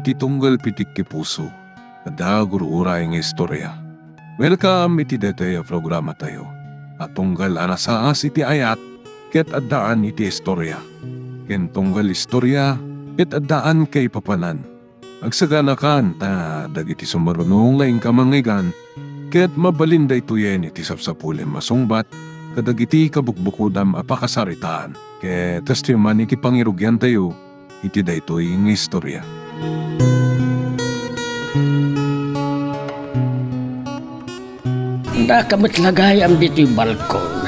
iti tunggal pitik ki puso. Ada gurura yung istorya. Welcome iti detaya programa tayo. At tunggal anasaas iti ayat, ket addaan iti istorya. Ken tunggal istorya, ket addaan kay papanan. Agsaganakan ta dagiti sumarunong laing kamangigan, ket mabalinda ituyen iti sapsapulen masungbat, kadagiti kabukbukudam apakasaritaan. Ket testiman iti pangirugyan tayo, iti daytoy ng istorya. Nakamatlagayam dito'y balkon.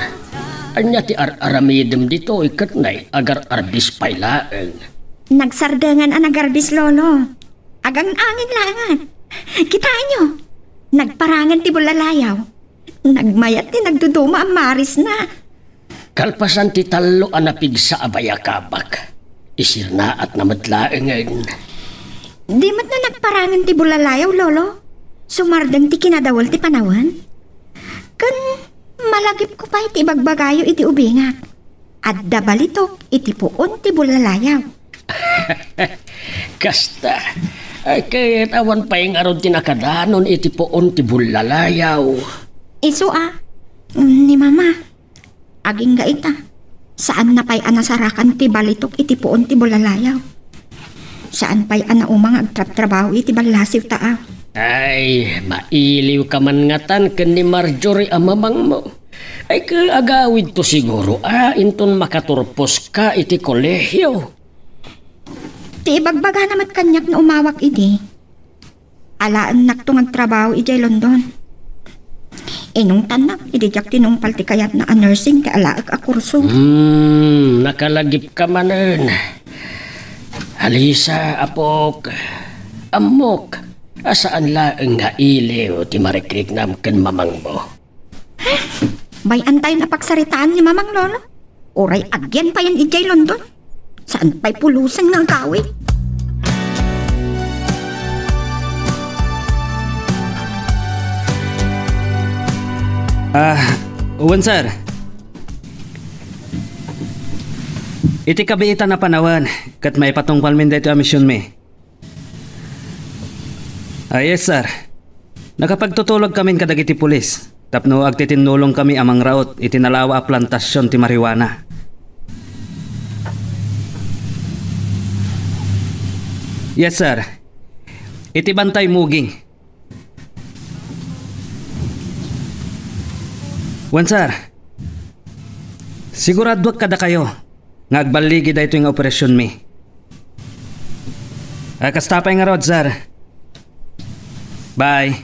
Anya ti aramidem dito ikatnay agar arbis pailaeng. Nagsardangan ang agarbis, lolo. Agang angin langan. Kitaan nyo. Nagparangan ti bulalayaw. Nagmayat ti nagduduma ang maris na. Kalpasan ti talo anapig sa abayakabak. Isir na at namatlaengen. Di mat na nagparangan ti bulalayaw, lolo. Sumardang ti kinadawal ti panawan. Kan malagip ko pa iti bagbagayo iti ubingak. At dabalitok iti puon ti bulalayaw. Kasta. Kahit awan pa yung arod tinakadanon iti puon ti bulalayaw. Isu ni mama. Aging gaita. Saan na pa'y anasarakan ti balitok iti puon ti bulalayaw? Saan pa'y anaumang agtrabaho iti balasiw taaw? Ay, mailiw ka man ngatan ken ni Marjorie amamang mo. Ay kaagawid to siguro inton makaturpos ka iti kolehyo. Ti ibagbaga namat kanyak na umawak iti. Alaan naktong trabaho ijay London. Inong tanak, idijak tinumpal ti kayat na nursing ti alaag a kurso. Nakalagip ka manen. Alisa, apok, amok, asaan laeng nga iliw ti marikrik nam ken mamang mo. Bay antay na pagsaritaan ni mamang lolo. Oray agyan pa yan ijay London. Saan pa'y pulusan ng gawin? Uwan sir. Iti kabiitan na panawan, kat may patungpal min dito a misyon mi. Yes sir. Nakapagtutulog kami kadagiti pulis. Tapno agtitinulong kami amang raot itinalawa a plantasyon ti marijuana. Yes sir. Iti bantay muging. Wan sir. Siguradwak kada kayo. Ngagbaligi da ito yung operasyon mi. Kastapay nga rod sir. Bye.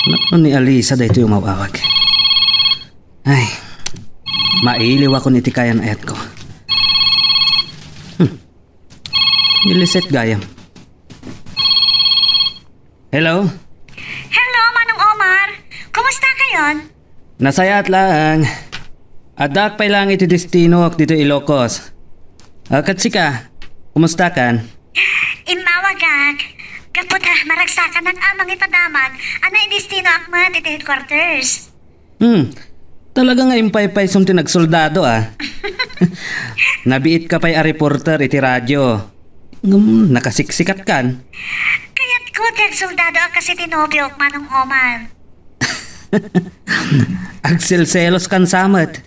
Naku ni Alisa da ito yung mawawag. Ay, mailiw ako niti kayan ayat ko. Niliset gayam. Hello? Hello, Manong Omar. Kumusta kayon? Nasayat lang. Adak pa'y lang iti destino ak dito Ilocos. Katsika, kumusta kan? Imawagak. Kapot maragsakan ng amang ipadamag. Ana indistino akman iti headquarters. Talaga nga impay-pay sum tinagsoldado Nabiit ka pa'y a reporter iti radyo. Nakasiksikat kan. Kaya't ko soldado ang kasi tinobyo Manong Omar. Agselselos kan samet.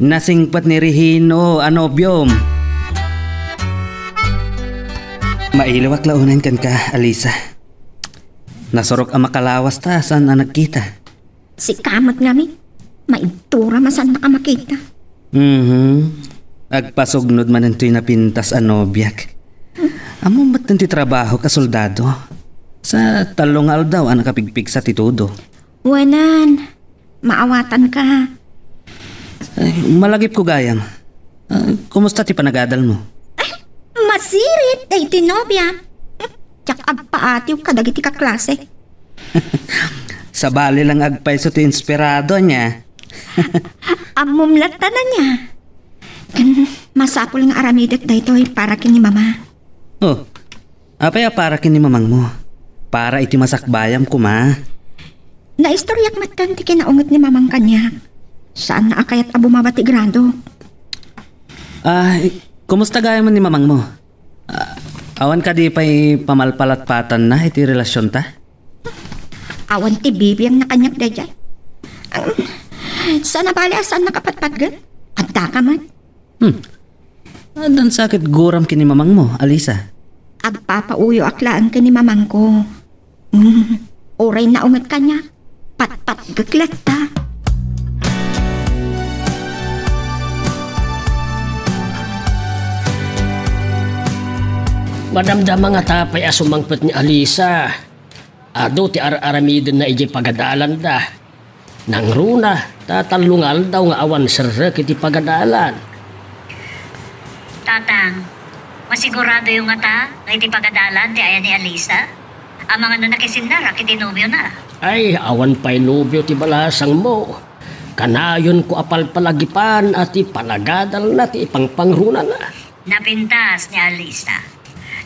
Nasingpat ni Regino anobyom. Mailiwak launan kan ka, Alisa. Nasurok ang makalawas ta saan na nagkita. Si kamot ngami. Maigtura masan na ka makita. Agpasugnod man ito'y napintas anobyak. Amo ba't nanti trabaho ka soldado? Sa talongal daw ang nakapigpig sa titudo. Wanan. Maawatan ka. Ay, malagip ko gayam. Kumusta ti panagadal mo? Masirit ay tinobya. Tsak agpaatiw kadagiti ka klase. Sa bali lang agpay so ti inspirado niya. Amumlata na niya. Masapul nga aramidet da ito para kini mama. Oh, apay para kini mamang mo. Para iti masakbayam ko ma. Naistoryak matan ti kinaungot ni mamang kanya. Saan na akayat abo mabati grado? Kumusta gaya man ni mamang mo? Awan ka di pa'y pamalpalatpatan na iti relasyon ta? Awan ti bibi ang nakanyak da dyan. Sana bali asan nakapatpat gan? Adda ka man. Dan sakit guram kini mamang mo, Alisa. Agpapauyo aklaan ka ni mamang ko. Oray na ungat ka niya. Pat-pat gaglat ta. Madamdam mga tapay asumangpet ni Alisa. Ado ti aramidin na iji pagadalan da. Nang runa, tatalungal daw nga awan serrek iti pagadalan. Tatang, masigurado yung nga nga iti pagadalan ti aya ni Alisa? Ang mga nanakisin na, iti nobyo na. Ay, awan pa'y nubyo ti balasang mo. Kanayon ko apal palagipan at ipanagadal na ti ipangpangruna na. Napintas ni Alisa.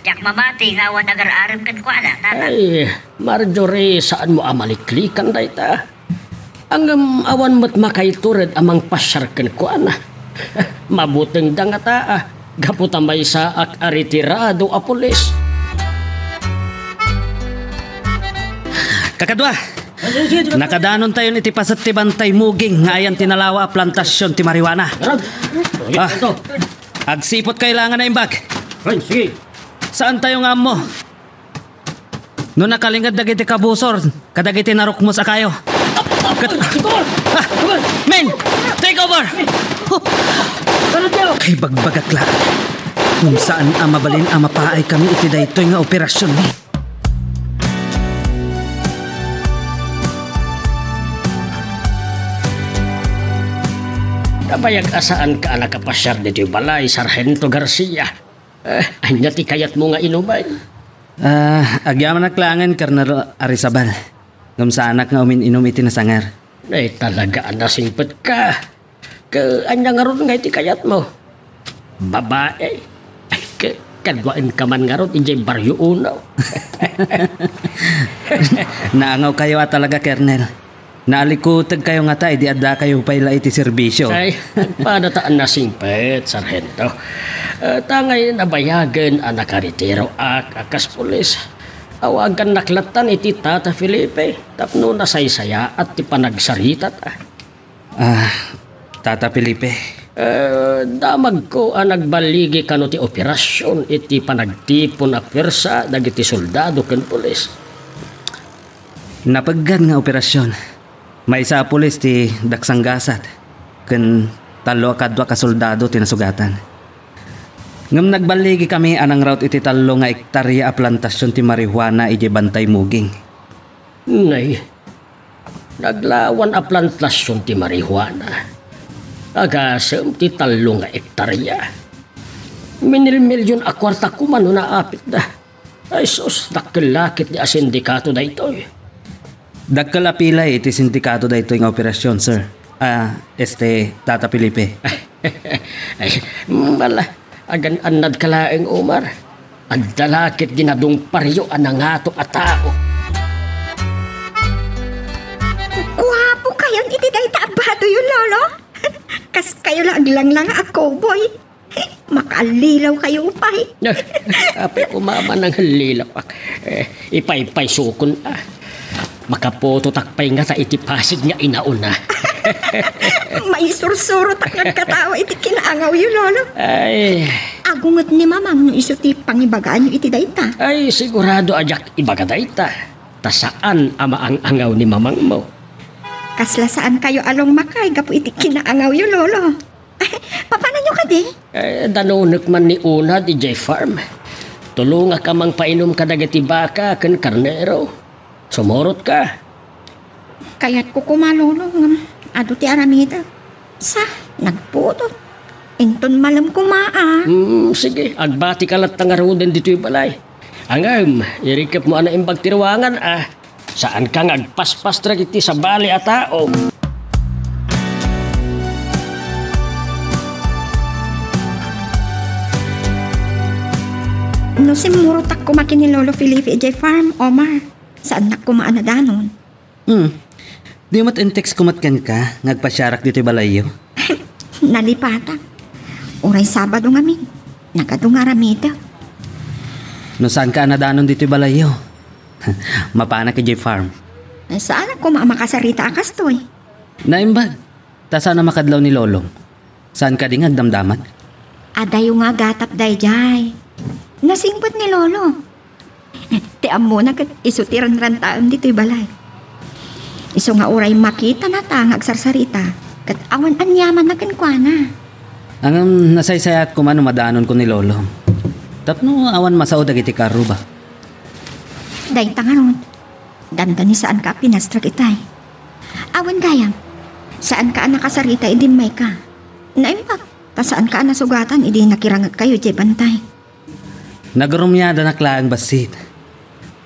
Yak mamati nga awan agar-aram kan ko ala, tatang. Ay, Marjorie, saan mo amaliklikan da ita? Ang awan mo't makaitured amang pasyarkan ko ana. Mabuting dangata gaputamay sa aritirado a pulis. Kakadwa! Nakadanon tayo iti pasat ti bantay muging nga ayan tinalawa a plantasyon ti marijuana. Agsipot kailangan na imbag. Ay, sige. Saan tayo nga mo? No nakalingad dagiti kabusor, kadagiti narok mo sa kayo. Men! Take over! Kay bagbagat la. Kung saan mabalin mapaay kami iti daytoy nga operasyon ni. Kabayag asaan ka anak kapasyar dito balay, Sargento Garcia. Anya ti kayat mo nga inubay. Agyaman naklangan, Colonel Arizabal. Ngam sa anak nga umin-inom iti nasangar. Ay talaga nasingpet ka. Anya nga ron nga iti kayat mo. Babae. Ay kadwain ka man nga ron injay baryo unaw. Naangaw kayo talaga, Colonel. Naalikutag kayo nga tayo, di adda kayo paila iti serbisyo. Ay, panataan na singpet, Sargento. Tangay nabayagan ang nakaritero akas pulis. Awagan naklatan iti Tata Felipe. Tapno na saysaya at ti panagsaritat. Tata Felipe. Damag ko ang nagbaligi kano ti operasyon iti panagtipon a pwersa dagiti soldado ken pulis. Napaggan nga operasyon. May isa pulis ti daksanggasat ken talo kadwa ka soldado tinasugatan. Ngam nagbaligi kami anang route iti talo nga ektarya a plantasyon ti marijuana iti bantay muging. Nay, naglawan a plantasyon ti marijuana. Agasem ti talo nga ektarya. Minil-milyon a kwarta kumano na apit da. Ay sus, dakkelakit di a sindikato da itoy. Dagkalapila iti sindikato da ito yung operasyon, sir. Tata Felipe. Ay, mala, agan anad kalaeng Omar. Ang dalakit ginadong paryo anangato a tao. Guwapo kayang iti day taabado yun, lolo. Kas kayo lang ako, boy. Makalilaw kayo upay. Ape kumama ng halilapak. Ipay-pay sukon makapoto takpay nga ta iti pasid nga inauna. May sursuro takag katawa iti kinaangaw yun, lolo. Ay. Agungot ni mamang no iso ti pangibagaan nyo iti dayta. Ay, sigurado ajak ibaga dayta. Ta saan ama ang angaw ni mamang mo? Kasla saan kayo along makay gapo iti kinaangaw yun, lolo. Paano nyo ka di? Danunok man ni una di J Farm. Tulunga ka mang painom ka dagiti baka ken karnero. Sumurot ka. Kaya't ko kumalolo ng ado ti aramida. Sa, nagputot. Inton malam kumaa. Sige, agbati ka lat nga roden dito'y balay. Angam, irikip mo ana imbag tiruangan Saan ka ngagpaspas tragiti sa bali a tao? No simurot ako makin ni Lolo Felipe J Farm, Omar. Saan na kumaan na danon? Di mo't in-text kumatkan ka, ngagpasyarak dito balayo. Nalipata. Uray Sabado nga min. Nakadungaramita. No saan ka nadanon dito balayo? Mapana ka Farm. Saan ako makasarita akas to eh? Naimbag, ta sana makadlaw ni Lolong. Saan ka di ngagdamdaman? Adayo nga gatap dayjay. Nasingpot ni Lolo. Tiam mo na kat isutiran rantaan dito'y balay. Iso nga uray makita na ta ngagsarsarita. Kat awan anyaman na kankwana. Ang nasaysayat ko man madanon ko ni Lolong. Tapno awan masao dagiti karo ba? Day tangaron. Danda ni saan ka pinastrak itay. Awan gayam. Saan ka nakasarita idin may ka. Naimbag. Ta saan ka nasugatan idi nakirangat kayo jay bantay. Nagrumyada na klaang basit.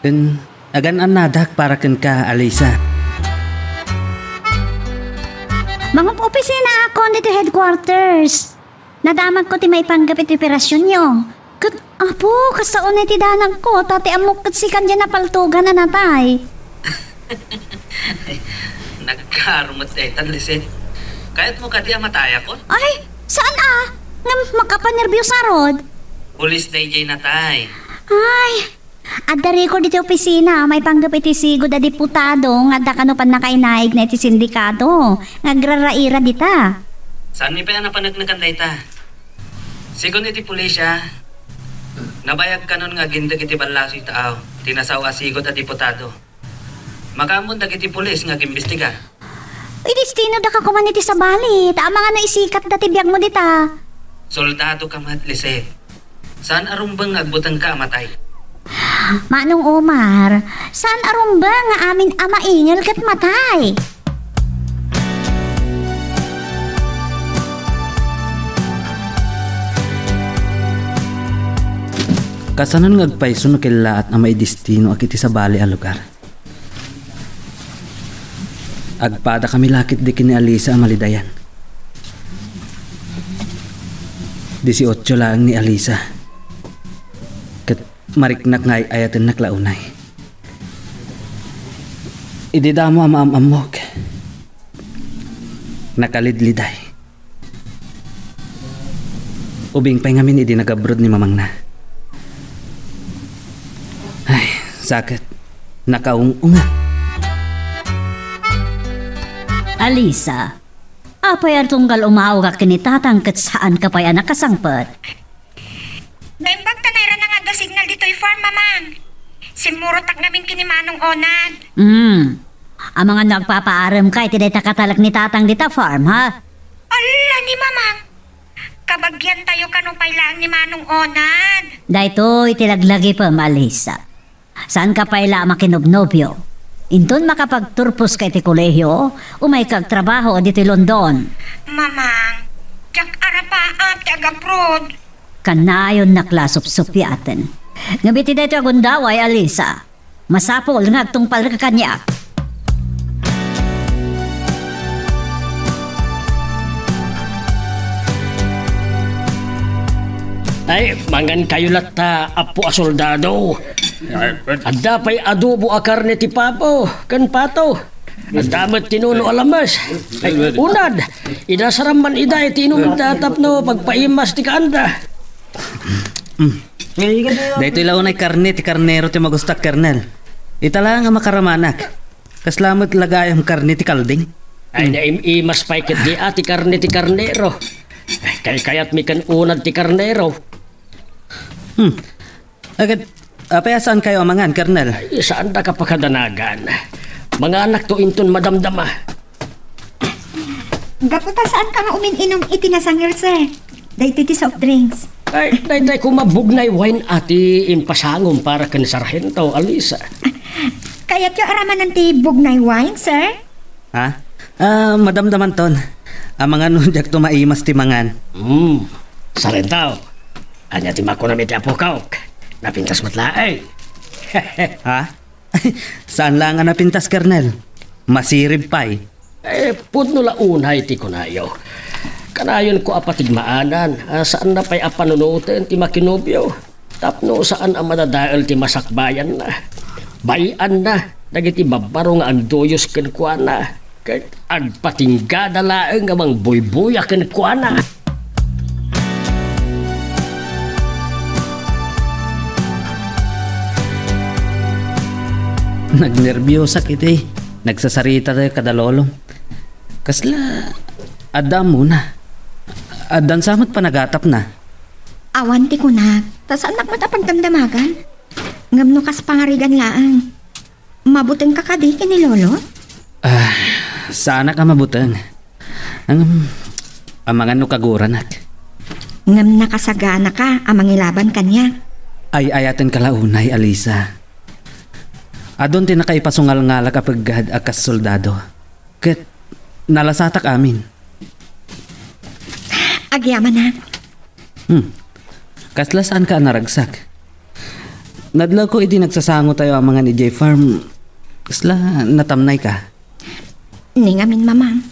Kun agan nadak para ken ka Alisa. Mga opisina ako dito headquarters. Nadaman ko ti may panggapit operasyon nyo. Kat, apo, kasaon na ti danang ko, tati amok kat si kanya na paltugan na natay. Nagkarumot Liset. Kahit mo kati mataya ko? Ay, saan Nga makapanervyos rod? Pulis day natay. Ay, adari ko dito opisina, may panggapit ti sigo da diputado, nga da kano pan nakainaig na iti sindikato, nagraraira dita. Saan mi pa yan napanagnagan ta? Sigon iti pulisya, nabayag kanon nga gindag iti balaso itaaw, tinasaw asigod at diputado. Makamon dagiti pulis nga gimbestiga. Uy, destino da ka kuman iti sa balit, ang mga naisikat da tibiyag mo dita. Soldado ka Liset. Saan arumbang agbutang ka matay? Manong Omar, saan arumba nga amin ama ingal kat matay? Kasanon ngagpaiso no kilaat na may destino akiti sa bali a lugar. Agpada kami lakit di kini Alisa ang malidayan. 18 lang ni Alisa. Kat mariknak ngay ayatin naklaunay. Ididamo amok. Nakalidliday. Ubing pa ngamin idi nagabrod ni mamang na. Ay, sakit. Nakaungunga. Alisa, apay ang tunggal umaw ka kinitatang kat saan ka pa'y nakasangpat? Naimbag tanayra na nga da signal dito'y farm, mamang. Simurotak namin kinimanong onad. Ang mga nagpapaaram ka, iti dayta katalak ni tatang dita farm, ha? Ala ni mamang. Kabagyan tayo kanupay lang ni manong onad. Dayto itilaglagi pa, Alisa. Saan ka pa'y la makinobnobyo? Inton makapagturpos ka iti kolehyo, umay kagtrabaho dito London. Mamang, jak arapaap ti agaprod. Kanayon na klasop-supyaten. Ngabiti dito agundaway, Alisa. Masapol nga tungpal ka kanya. Ay, mangan kayo lata, apo a soldado. Adda pa'y adobo a karne ti papo, kan pato. Adamat tinuno alamas. Ay, unad, idasaraman ida tinumid tatap no pagpaimas ti kaanda. Dahito ilaw na karne ti karnero ti magustak kernel. Itala nga makaramanak. Kaslamat lagayam karne ti kalding. Ay, naimimas pa'y kat di ati karne ti karnero. Ay, kayat mi kan unad ti karnero. Agad, apaya saan kayo amangan, Kernel? Ay, saan da ka pakadanagan? Mga anak to inton madamdama. Gaputa saan ka nga umininom itinasangir, sir? Dahil ti soft drinks. Ay, day kumabugnay wine ati impasangom para kan sarhento, Alisa. Kaya't yung araman ng ti bugnay wine, sir? Ha? Madamdaman ton. Ang mga nunjak tumaimas ti mangan. Sarhento. Anya ti mako na miti apokawk. Napintas matlaay. Ha? Saan lang nga napintas, Kernel? Masirib pa'y. Pudno la unay ti kunayo. Kanayon ko apatigmaanan. Saan na pa'y apanunutin ti makinobyo? Tapno saan ang madadaal ti masakbayan na? Bayan na. Dagiti babaro nga ang doyos kenkwana. Ket agpatinggada laeng nga mang buybuya ken kuana. Nagnerbiyosa kiti. Nagsasarita tayo kada lolong. Kasla, adam muna. Adan samat panagatap na. Awan ti kunak, tas anak mo tapang damdamagan. Ngam no kas pangarigan laang. Mabuteng ka kadi ni lolo? Sana ka mabutang. Ang mga no kaguranak. Ngam nakasagana ka amang ilaban kanya. Ay ayaten kalaunay, Alisa. Adon tinakaipasungal-ngala kapag akas soldado. Ket nalasatak amin. Agyaman na. Kasla saan ka naragsak? Nadlaw ko iti nagsasango tayo ang mga ni J Farm. Kasla natamnay ka. Ningamin mamang.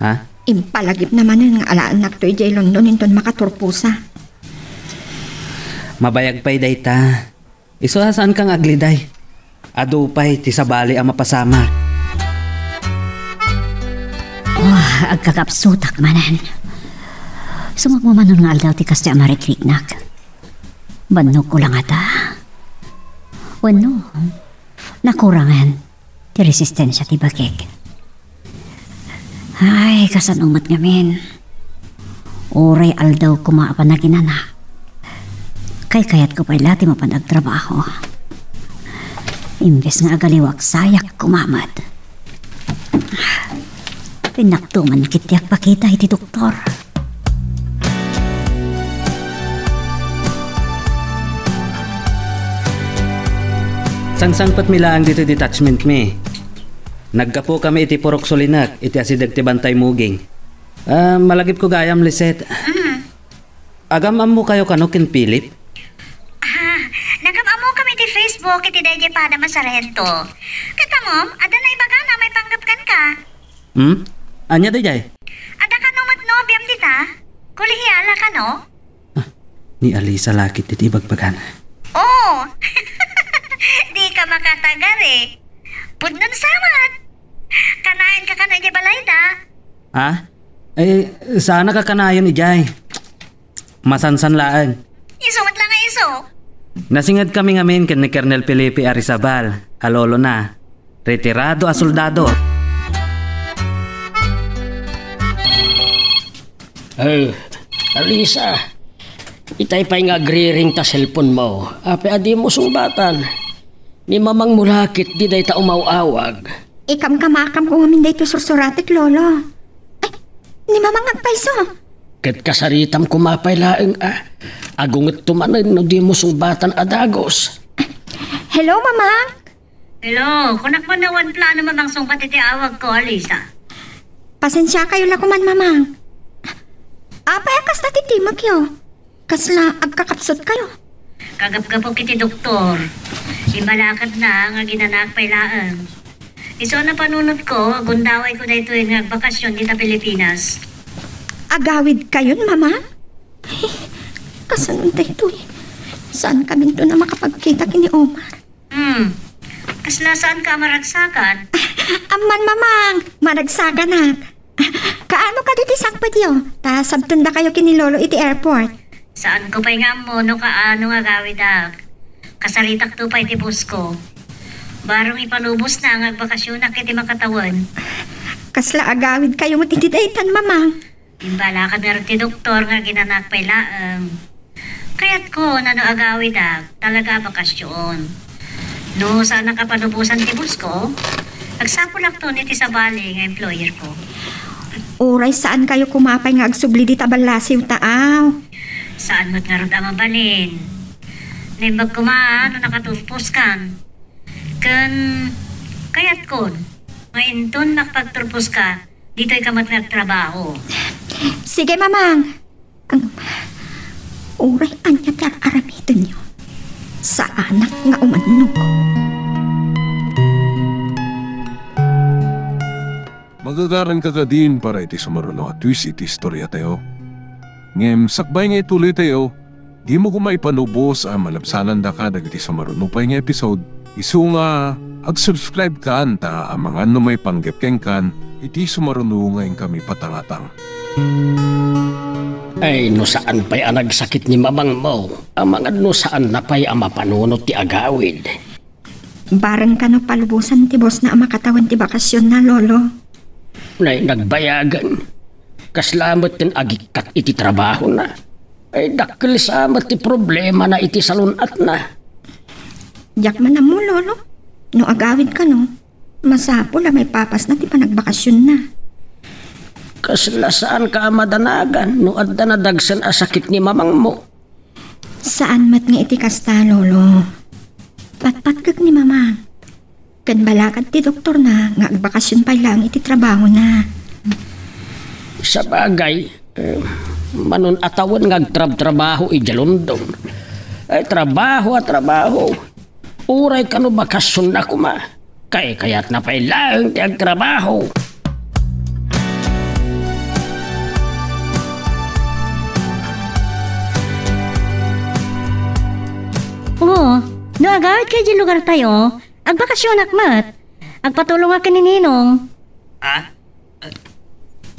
Ha? Impalagip naman ng alaan to J London inton makaturpusa. Mabayag pa'y dayta. Iso saan kang agliday? Adupay ti sabali ang mapasama. Agkakapsutak manan. Sumagmamanon nga aldaw ti kasti amarikliknak. Bannog ko lang ata. Wano, nakurangan ti resistensya ti bakik. Ay, kasanumat ngamin. Oray aldaw kumaapan na ginana. Kayat ko pa'y lati mapanagtrabaho. Imbes nga agaliwak sayak kumamad. Pinaktuman kitiyak pakita iti doktor. Sangsangpat milaan dito detachment mi. Nagkapo kami iti Purok Solinak, iti asidag ti Bantay Muging. Malagip ko gayam liset. Agam mo kayo kanokin Philip? Nagam-amo kami ti Facebook iti Deje Pada Masarento. Kita mo, ada na ibaga na may panggapkan ka. Anya dayay? Ada ka no matnobyam dita? Kulihiyala ka no? Ni Alisa lakit iti bagbagan. Oh! Di ka makatagar eh. Pudnon samat. Kanain ka na niya balayda. Sana ka kanayon ijay. Masansan laan. Isumat lang nga iso. Nasingad kami ngamin ken ni Colonel Felipe Arizabal. Alolo na. Retirado a soldado. Alisa, itay pa'y nga agriring ta cellphone mo. Ape adi mo sumbatan. Ni mamang mulakit di day ta umawawag. Ikam kamakam kung uminday to sursuratik lolo. Ay, ni mamang agpaiso. Ket kasaritam kumapay laeng agunget tumanen no di mo sumbatan adagos. Hello, mamang. Hello, kunak mo nawan plano mamang sungpat iti awag ko, Alisa. Pasensya kayo lakuman, mamang. Apay akas na titimag yo. Kasla agkakapsot kayo. Kagap-gapok iti doktor. Imbalakad na nga ginanak pay laang. Iso na panunod ko, gundaway ko dahito yung nagbakasyon dito Pilipinas. Agawid kayon, mama? Kasanong dito eh. Saan kami doon na makapagkita kini Omar? Kasla saan ka maragsakan? Aman, mamang. Maragsaga na. Kaano ka dito sakpad yo? Ta sabtunda kayo kini lolo iti airport. Saan ko pa'y nga mo no kaano nga gawidak? Kasaritak to pa iti bus ko. Barong ipalubos na ang agbakasyon na kiti makatawan. Kasla agawid kayo mo titidaytan, mamang. Imbala ka na rin ti doktor nga ginanak pa'y laang. Kaya't ko na no agawidak talaga bakasyon. No saan nakapalubusan ti bus ko? Nagsapulak to niti sabali nga employer ko. Oray, saan kayo kumapay nga agsubli di tabalasiw taaw? Saan mo't nga rod amabalin? Limbag ko no nakatupos kan. Kaya't kon, ngayon ton nakapagturpos ka, dito'y kamat nagtrabaho. Sige, mamang. Oray, anya aramiton nyo. Sa anak nga umannog. Magagaran ka ka din para iti sumaruno at twist iti istorya tayo. Ngem, sakbay nga ituloy tayo, di mo kumaipanubos ang malabsanan da ka dagiti sumaruno pa nga episode Isu nga, ag-subscribe ka anta ang mga ano may panggap kan, iti sumarunungayin kami patangatang. Ay, no saan pa'y ang nagsakit ni mamang mo? Ang mga no saan na pa'y ang mapanunot ti agawid? Barang ka no palubusan ti boss na ang makatawan ti bakasyon na, lolo. Nay, nagbayagan. Kaslamat tin agikat iti trabaho na. Ay, dakil samat ti problema na iti salunat na. Diyak man na mo, lolo. No agawid ka no, masapol may papas na ti panagbakasyon na. Kasla saan ka madanagan no adda na dagsan a sakit ni mamang mo? Saan mat nga iti kasta, lolo? Patpatkag ni mama. Kan balakad ti doktor na nga agbakasyon pa lang iti trabaho na. Sa bagay, manon atawan nga agtrab-trabaho ijalundong. Ay, trabaho at trabaho. Uray ka no bakasyon na kuma. Kaya't na pa'y lang ti agtrabaho. Oo, no agawid kayo di lugar tayo, agbakasyon akmat. Agpatulong ka ni Ninong.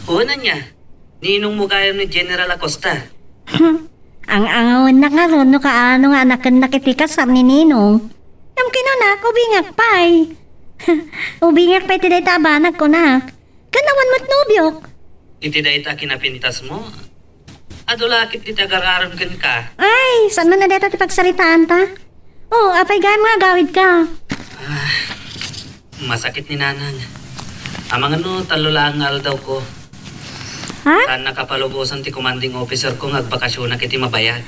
Una niya, ninong mo kayo ni General Acosta. Ang angawin na nga ron, no kaano nga anakan nakitikas ni Ninong. Nam kinunak, ubingak pa'y. Ubingak pa'y tiday tabanag ko nak. Kanawan mo't nubyok. Iti dahi ta kinapintas mo. Adulakit ti tagararon ka. Ay, saan mo na dito ti pagsaritaan ta? Oh, apay gaya mga gawid ka. Masakit ni nanang. Amang talo lang daw ko. Ha? Saan nakapalubusan ti commanding officer ko agbakasyon na kiti mabayag.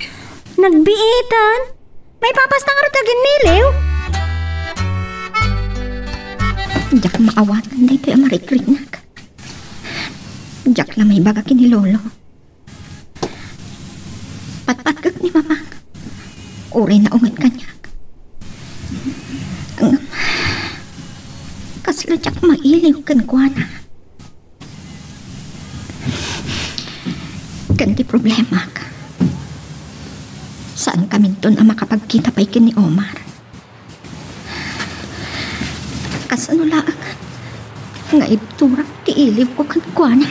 Nagbiitan? May papas na nga rin tagin niliw? Diyak maawatan dito ang marikrinak. Diyak lang may baga kini lolo. Patpatkag ni mama. Uri na ungat kanya. Kasla diyak mailiw kan kuana. Ganti problema ka. Saan kami doon ang makapagkita pa ikin ni Omar? Kasano lang nga ibturak ti iliw ko kan kuana.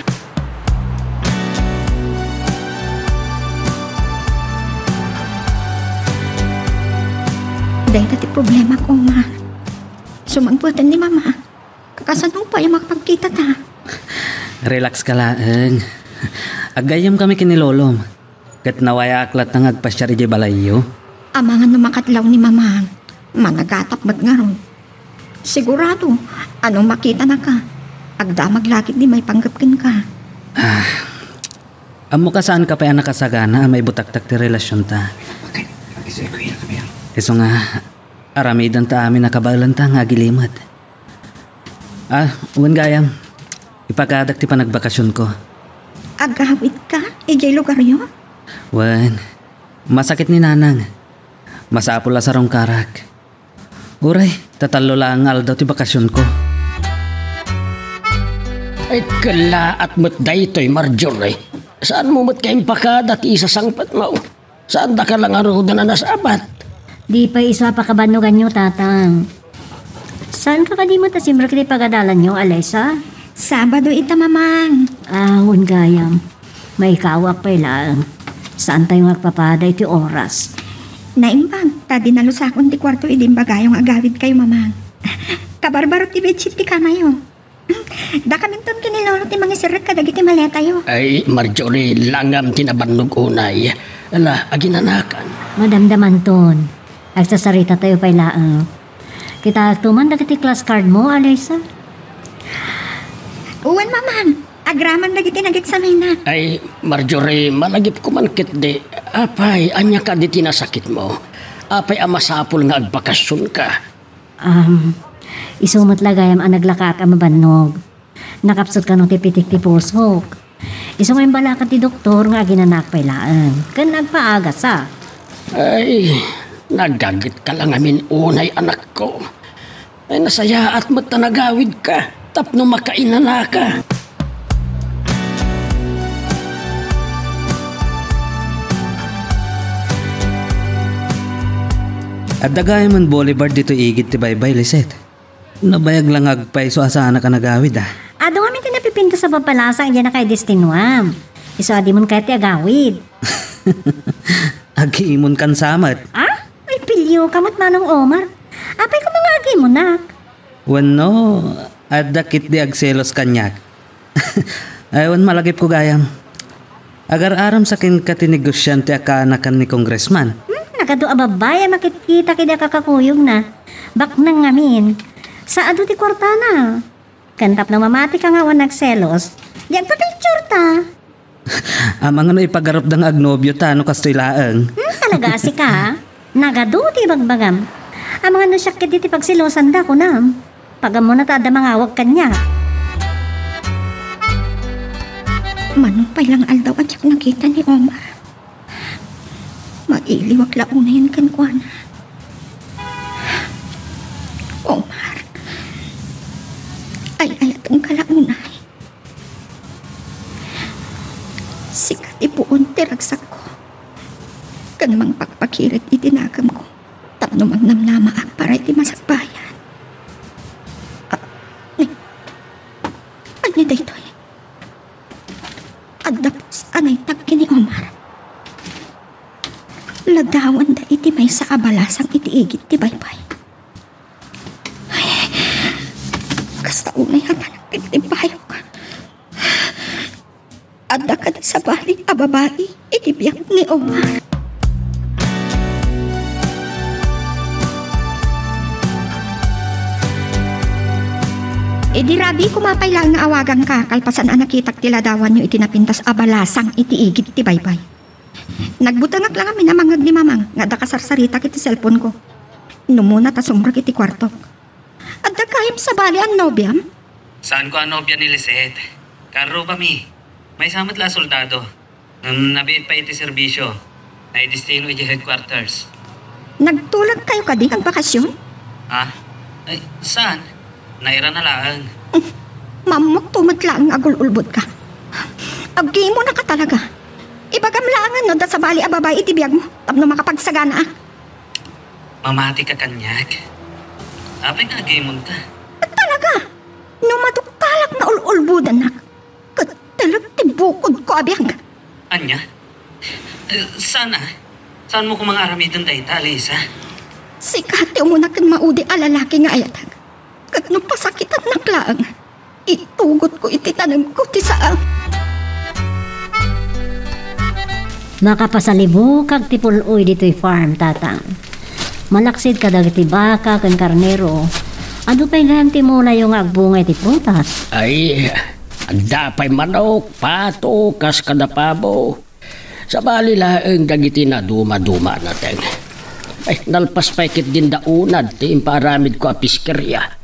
Dahil dati problema ko, ma. Sumangputan ni mama. Kakasano pa yung makapagkita ta? Relax ka lang. Agayam kami kinilolom. Kat nawaya aklat ng agpasyar iji balayo. Amangan numakatlaw ni mama. Managatap ba't nga ron? Sigurado, anong makita na ka? Agdamag lakit di may panggapkin ka. Amo ka saan ka pa yan nakasagana may butaktak ti relasyon ta. Iso nga, aramidan ta amin nakabalan ta nga gilimat. Uwan gayam, ipagadak ti panagbakasyon ko. Agawid ka? Ijay lugar yun? Wan, masakit ni nanang. Masapula sa rong karak. Uray, tatalo lang daw ti bakasyon ko. Ay, kalaat mo't daytoy, Marjorie. Saan mo mo't kayong pakada ti isa sangpat mo? Saan da ka lang arudan na nasabat? Di pa isa pa kabanugan nyo, tatang. Saan ka di mo tasimra kiti pagadalan nyo, Alaysa? Sabado ita, mamang. Ahon gayam. May kawak pa lang. Saan tayo magpapaday ti oras? Naimbang, tadi nalusakon ti kwarto idimbagayong agawid kayo, mamang. Kabarbaro ti bedshit ti kamayo. Da kaminton kinilolo ti mga sirek kadagiti maleta yo. Ay, Marjorie, langam tinabannog unay. Ala, aginanakan. Madamdaman ton. Agsasarita tayo pa ilaang. Kita tuman dagiti class card mo, Alaysa? Uwan, mamang. Agraman dagiti nag-examine na. Ay, Marjorie, malagip ko man kit de. Apay, anya ka di tinasakit mo. Apay, amasapol nga agbakasyon ka. Isumot lagayam ang naglakak ang mabanog. Nakapsot ka nung tipitik ti pusok. Isumay balakat ti doktor nga ginanak pa ilaan. Kan nagpaaga sa. Ay, nagagit ka lang amin unay anak ko. Ay, nasaya at matanagawid ka. Tapno makainana ka. At dagay man Boulevard dito igit ti baybay, Lisette. Nabayag lang agpay so asana ka nagawid ah. Ado kami tinapipinta sa papalasang dyan na kay Destinuam. Iso adi mon kahit agawid. Agi-imon kan samat. Ah? Ay pilyo kamot manong Omar. Apay ko mga agi mo nak. Wano, adakit di agselos kanyak. Aywan malagip ko gayam. Agar-aram sa kin katinigosyante akanakan ni Congressman. Nakado ababay makikita kida kakakuyog na. Bak nang ngamin. Sa ado ti kwarta na. Kantap na mamati ka nga wan nagselos. Diyan pa picture ta. Amang ano ipagarap dang agnobyo ta no kastoy laeng. Talaga si ka ha? Nagado ti bagbagam. Amang ano siya kiti ti pagsilosan da ko na. Pagam mo na ta ada mangawag kanya. Manupay lang aldaw at siya nakita ni Omar. Mailiwag launa yan kan kuana. Omar. Ay atong kalaunay. Sikat ipuon tiragsak ko. Kanamang pagpakirit itinagam ko. Tapno magnamnama ak para iti masakbayan. Ano dito eh? At tapos anay tagki ni Omar. Ladawan da iti may sa abalasang iti igit ti baybay. Ay, kasta unay hatanag iti bayok. At da ka sa balik a babae iti biyak ni Omar. Di rabi kumapay lang nga awagan ka kalpasan ang nakitak ti ladawan nyo iti napintas abalasang iti igit ti baybay. Nagbutangak lang kami na mangag ni mamang nga da kasarsarita kiti cellphone ko. Numuna ta sumrag iti kwarto. At da kahim sa bali ang nobyam? Saan ko ang nobya ni Lisette? Karo kami. May samat la soldado. Nabiit pa iti serbisyo. Naidestino iti headquarters. Nagtulag kayo ka di ang bakasyon? Ha? Ay, saan? Naira na lang. Mamok tumatla ang agul-ulbod ka. Agi mo na ka talaga. Ibagamlangan no da sa bali a babae iti biyag mo. Tapno makapagsagana ah. Mamati ka kanyak. Apay nga gamon ka. At talaga, numaduktalak na ululbudan nak. Katalag ti bukod ko abiyang. Anya? Sana? Saan mo kumang aramitan dahi Alisa? Sikati mo na kan maudi a lalaki nga ayatag. Kat no pasakitan naklaang. Itugot ko iti tanang ko ti saang. Makapasalibukag ti puloy dito'y farm, tatang. Malaksid ka dagiti baka kan karnero. Ano pa'y lang ti mula yung agbungay ti prutas? Ay, dapay manok, pato, kas kadapabo. Sa bali laeng dagiti na duma-duma natin. Ay, nalpas pa ikit din daunad ti imparamid ko a piskerya.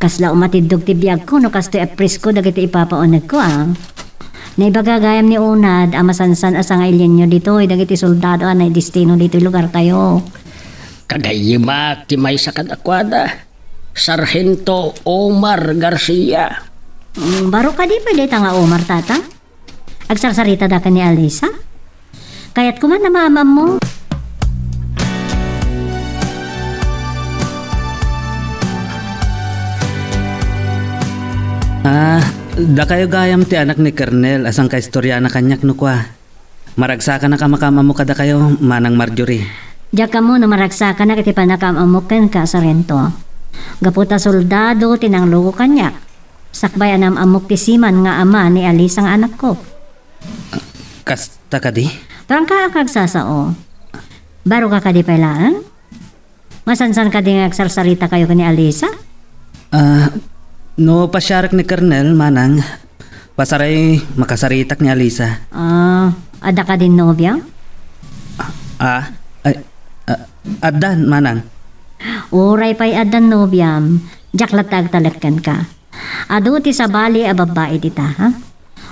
Kasla umatidog ti biyag ko no kasto epris ko dagiti ipapaonag ko ah. Naibagagayam ni Unad amasansan asang ilyenyo dito dagiti soldado anay destino dito lugar tayo. Kagayimak ti may sa kadakwada. Sargento Omar Garcia. Baro ka di pwede nga Omar tata? Agsarsarita da ka ni Alisa? Kaya't kuman na mamam mo. Da kayo gayam ti anak ni Kernel asang ka istorya na kanyak no kwa. Maragsakan na kamakama mo kada kayo, manang Marjorie. Diyak ka mo na maragsakan na kiti panakamamukan ka sa rento. Gaputa soldado tinanglugo kanya. Sakbay anam amok ti Siman nga ama ni Alice ang anak ko. Kasta ka di? Parang ka akagsasao. Baro ka kadi pailaan? Masansan ka di nga agsarsarita kayo ka ni Alisa? No pasyarak ni Kernel, manang. Pasaray makasaritak ni Alisa. Ada ka din nobya? Adan, manang. Uray pa'y adan nobyam. Jaklatag talakkan ka. Ado ti sa bali a babae dita, ha?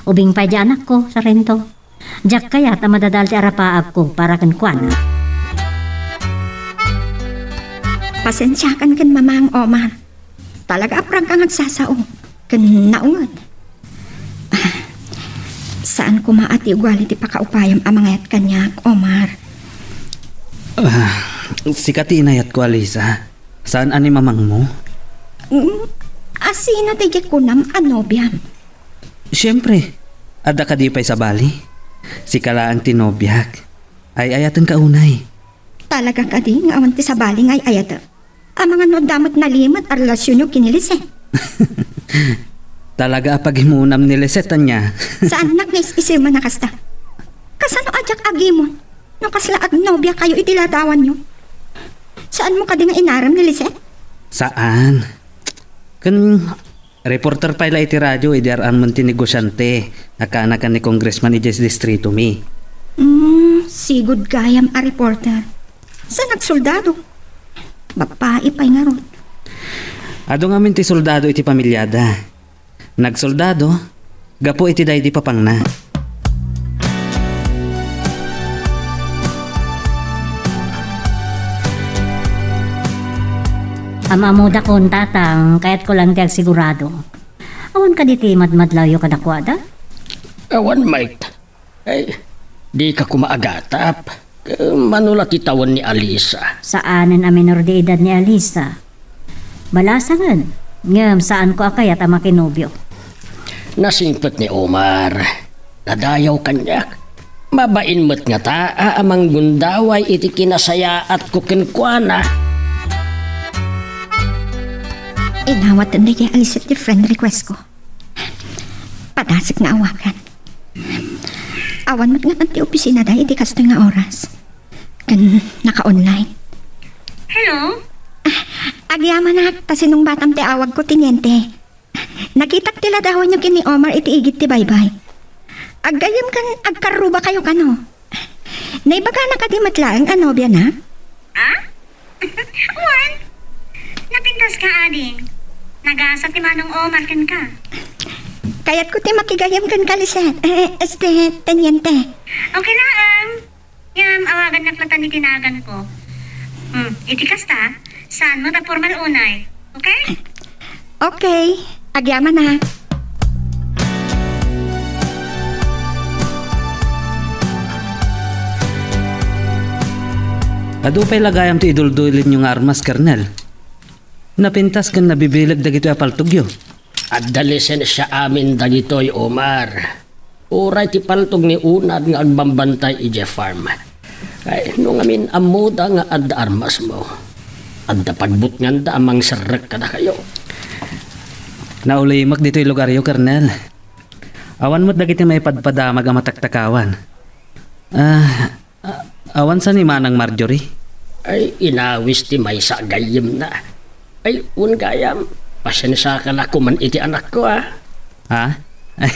Ubing pa'y di anak ko sa rento. Jak kaya ta madadal ti arapaag ko para kan kuan. Pasensyakan kan mamang Omar. Talaga aprang kang nagsasao. Kan naungan. Saan ko maati ugali ti pakaupayam amangayat kanyak, Omar? Si katinayat ko, Alisa. Saan ani mamang mo? Asino ti kunam anobyam? Siyempre, ada ka di pa'y sa bali. Si kalaang tinobyak. Ay ayatan ka unay. Talaga ka di nga awan ti sa baling ay ayata. Ang mga nodamot na limat a relasyon yung kinilis eh. Talaga paghimunam ni Lisetan niya. Saan nag-isisir man nakasta? Kasano ajak agimon? Nung kasla at nobya kayo itiladawan nyo? Saan mo ka di nga inaram ni Lisette? Saan? Kan reporter pa ila iti radyo idiaraan man ti negosyante. Nakanakan ni Congressman Ijes Distrito mi. Sigud gayam a reporter. Sa nagsoldado? Bapae pa'y nga ron. Ado nga min ti soldado iti pamilyada. Nagsoldado, gapo iti day di papang na. Amamuda kon tatang, kaya't ko lang tiyag sigurado. Awan ka diti madmadlaw ka dakwada? Awan, mate. Ay, di ka kumaagatap. Manulat itawan ni Alisa. Saanan a menor de edad ni Alisa? Balasangan, ngam saan ko akayat ang makinobyo. Nasingpet ni Omar. Nadayaw kanyak. Mabain mo't nga ta, amang gundaway iti kinasaya at kukinkwana. Inawat na kay Alisette ti friend request ko. Padasik na awakan. Awan mo't nga tanti opisina dahil iti kasto nga oras. Kan naka-online. Hello? Agyaman na, tasinong batam ti awag ko tiniente. Nakitak tila dawan nyo kini Omar iti igit ti baybay. Agayam kan agkaruba kayo kano. Naibaga na ka di matlaang anobya na? Ah? Juan? Napintas ka, ading. Nag-aasat ni Manong Omar kan ka. Kaya't ko ti makigayam kan kaliset. Teniente. Okay lang. Yam, awagan na platan ni tinagan ko. Itikas ta. Saan mo ta formal unay? Okay? Okay. Agyaman na. Ado pa'y lagayam ti idul-dulin yung armas, Kernel. Napintas kan nabibilag dagito apaltugyo. At dalisen siya amin dagitoy, Omar. Uray ti paltog ni Unad nga agbambantay ije farm. Ay, nung amin amuda nga adda armas mo. Adda pagbut nga da amang sarek ka na kayo. Naulimak dito'y lugaryo, Kernel. Awan mo't dagiti may padpadamag ang mataktakawan. Awan sa ni Manang Marjorie? Ay, inawis ti may sa gayim na. Ay, gayam. Pasensya ka na kuman iti anak ko, ah. Ha? Ay,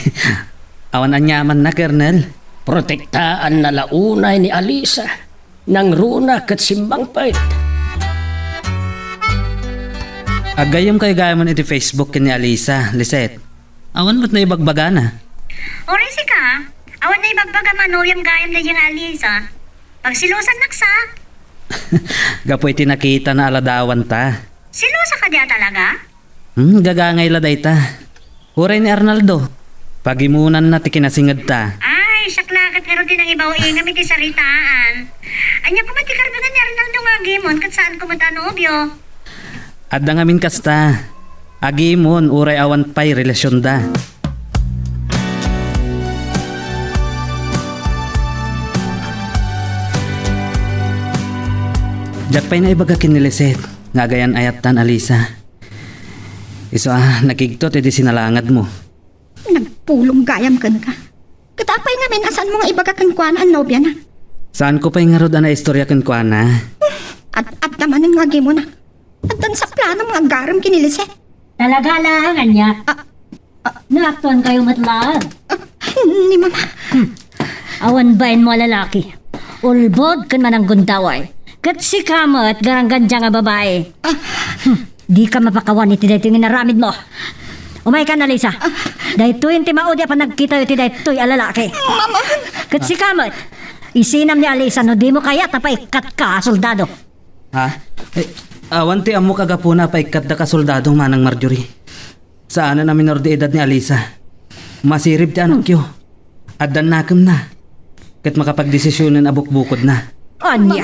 awan anyaman na, Kernel. Protektaan na launay ni Alisa. Nang runa kat simbang pait. Agayom kay gayaman iti Facebook ni Alisa, Lisette. Awan mo't na ibagbaga na. Oray si ka. Awan na ibagbaga manuyam gayam na yung Alisa. Pagsilusan naksa. Gapoy tinakita na aladawan ta. Silusa ka diya talaga? Gagangay laday ta. Uray ni Arnaldo. Pagimunan na ti kinasingad ta. Ay, saklakat nga rin din ang ibaw ingam iti saritaan. Anya ko matikarbagan ni Arnaldo nga gimon kat saan ko matanobyo. Adda ngamin kasta. Agimon, uray awan pa'y relasyon da. Diyak pa'y naibagakin ni Lisette. Nga gayan ayat tan Alisa. Iso nakigtot iti sinalangad mo. Nagpulong gayam kan ka. Katapay namin asan mo nga ibagakan ko ang nobya na. Saan ko pa'y nga rod na istorya kan kwa na? At naman ang lagi mo na. At dan sa plano mga garam kinilise. Talaga lang, anya. Naaktuan kayo matlaan. Ni mama. Awan bayan mo lalaki. Ulbod kan man ang gundaway. Kat si kamo at garanggandya nga babae. Di ka mapakawan iti dahito yung inaramid mo. Umay ka na, Lisa. Dahito yung timaudya pa nagkita iti dahito yung alalaki. Mama. Kat si kamo, isinam ni Alisa no di mo kaya tapay kat ka, soldado. Ha? Awan ti amo kagapuna pa ikat da ka soldadong Manang Marjorie. Saan na minor de edad ni Alisa. Masirib ti anak yo. Addan nakam na. Kat makapagdesisyonan abuk-bukod na. Anya,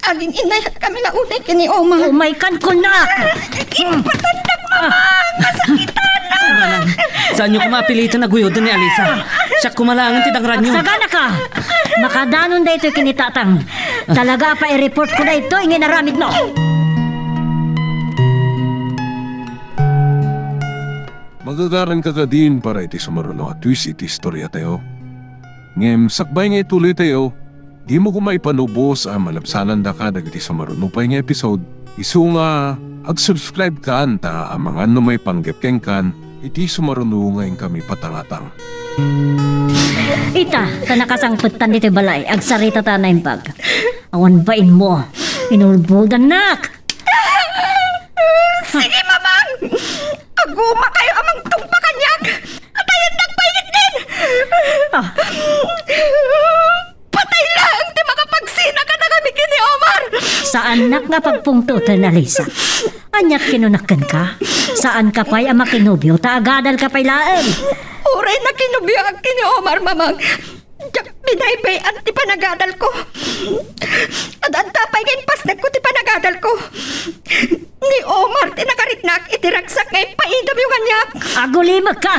Aging inayat kami launay kini Omar. Umaikan ko na! Ipatandak, mamang! Masakitan na! Saan nyo kumapilitan na guyod ni Alisa? Siya kumalangan tidang ranyo. Sagana ka! Makadanon da ito kinitatang. Talaga pa i-report ko na ito, inginaramid mo. Magagaran ka din para iti sumaruno at twist iti istorya tayo. Ngem, sakbay nga ituloy tayo. Di mo kumaipanubos ang malabsanan da ka dagiti sumaruno pa nga episode. Isu nga, ag-subscribe ka anta ang mga may panggepkeng kan iti sumaruno ngayon kami patangatang. Ita, kanakasangputan dito balay, agsarita ta na impag. Awan bain mo, inulbugan nak. Sige, mamang! Aguma kayo amang tumpakanyak! At ayan nagpainit din! Patay lang! Di makapagsina ka na kami kini Omar! Saan nak nga pagpungtutan na Lisa? Anyat kinunakan ka? Saan ka pa'y ang makinubyo? Taagadal ka pa'y laeng? Uray na kinubiyag kini Omar, mamang! Diyak binaybayan ti panagadal ko! At ang tapay ngayon pasnag ko ti panagadal ko! Ni Omar ti nakaritnak itiragsak ngayon paidam yung kanyak! Agulimag ka!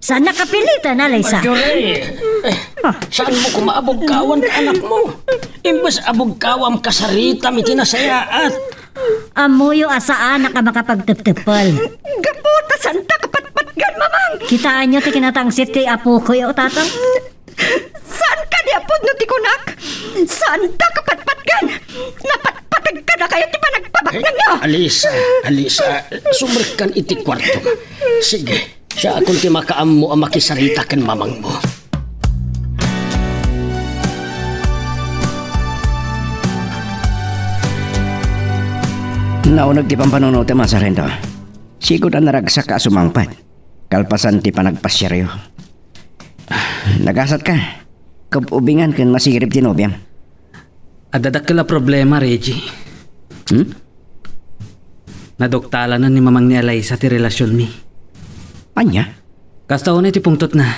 Saan nakapilitan na Lisa? Marjorie, saan mo kumaabog-kawan ka anak mo? Imbes abog-kawam kasarita mi tinasayaat. Amuyo asaan na ka makapagtiptipal. Gaputa santa kapatpatgan, mamang! Kitaan nyo ti kinatangsit ti apo ko yung tatang? Saan ka di apod no ti kunak? Saan ta kapatpatgan? Napatpatag ka na kayo ti panagpabaknan nyo! Alisa, sumrikan iti kwarto. Sige, siya akong ti makaam mo ang makisarita kan mamang mo. Naunag ti pampanuno ti Masarento. Sigod ang naragsak ka sumangpat. Kalpasan ti panagpasyeryo. Nagasat ka. Kapubingan kan masirip ti nobyam. Adadak kala problema, Reggie. Nadoktala na ni mamang ni Alisa ti relasyon mi. Anya? Kastaon iti pungtot na.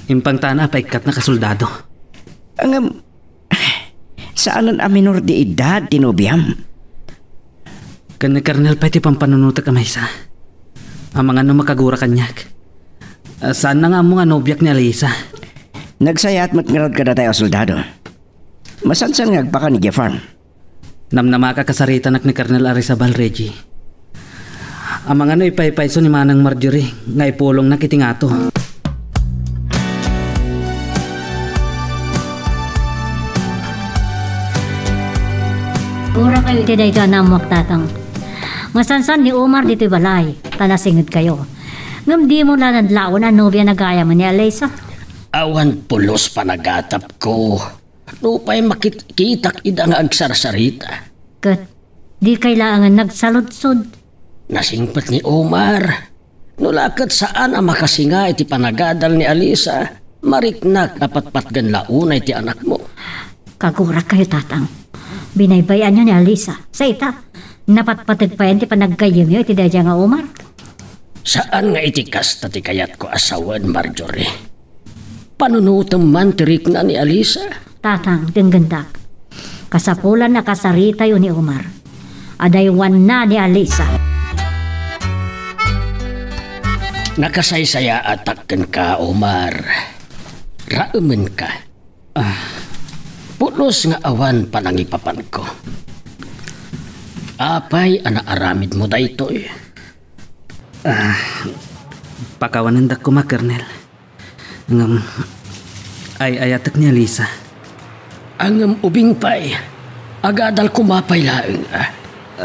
Impang tana paikat na kasoldado. Ang saanan a minor di edad ti nobyam? Kan ni Colonel pa iti pampanunuta ka maysa. Ang mga makagura kanyak. Saan na nga mo nga nobyak ni Alisa? Nagsayat matngarad ka na tayo soldado. Masansan nga agpaka ni Farm. Namnama ka kasarita nak ni Colonel Arizabal, Reggie. Ang mga ipaypayso ni Manang Marjorie nga ipulong na kitingato. Ura kayo iti dayto na amok tatang. Masansan ni Omar dito'y balay. Tanasingid kayo. Ngam di mo lanadlaon ang nobya na gaya mo ni Alisa. Awan pulos panagatap ko. Lupay makikitak ida nga agsarsarita. Kat, di kailangan nagsaludsod. Nasingpat ni Omar. Nulakat saan ang makasinga iti panagadal ni Alisa. Mariknak napatpatgan launay ti anak mo. Kagura kayo tatang. Binaybayan nyo ni Alisa. Sa ita, napatpatagpayan ti panagkayim nyo iti dadya nga Omar. Saan nga itikas ti kayat ko asawan, Marjorie? Panunutam man tirik na ni Alisa. Tatang, tinggandak. Kasapulan na kasarita yun ni Omar. Adaywan na ni Alisa. Nakasaysaya atakken ka, Omar. Raumen ka. Pulos nga awan panangipapan ko. Apay anaaramid mo daytoy. Pakawanan dak ko ma, Colonel. Ngam, ay atak ni Alisa. Ang ubing pay, agadal kumapay laeng.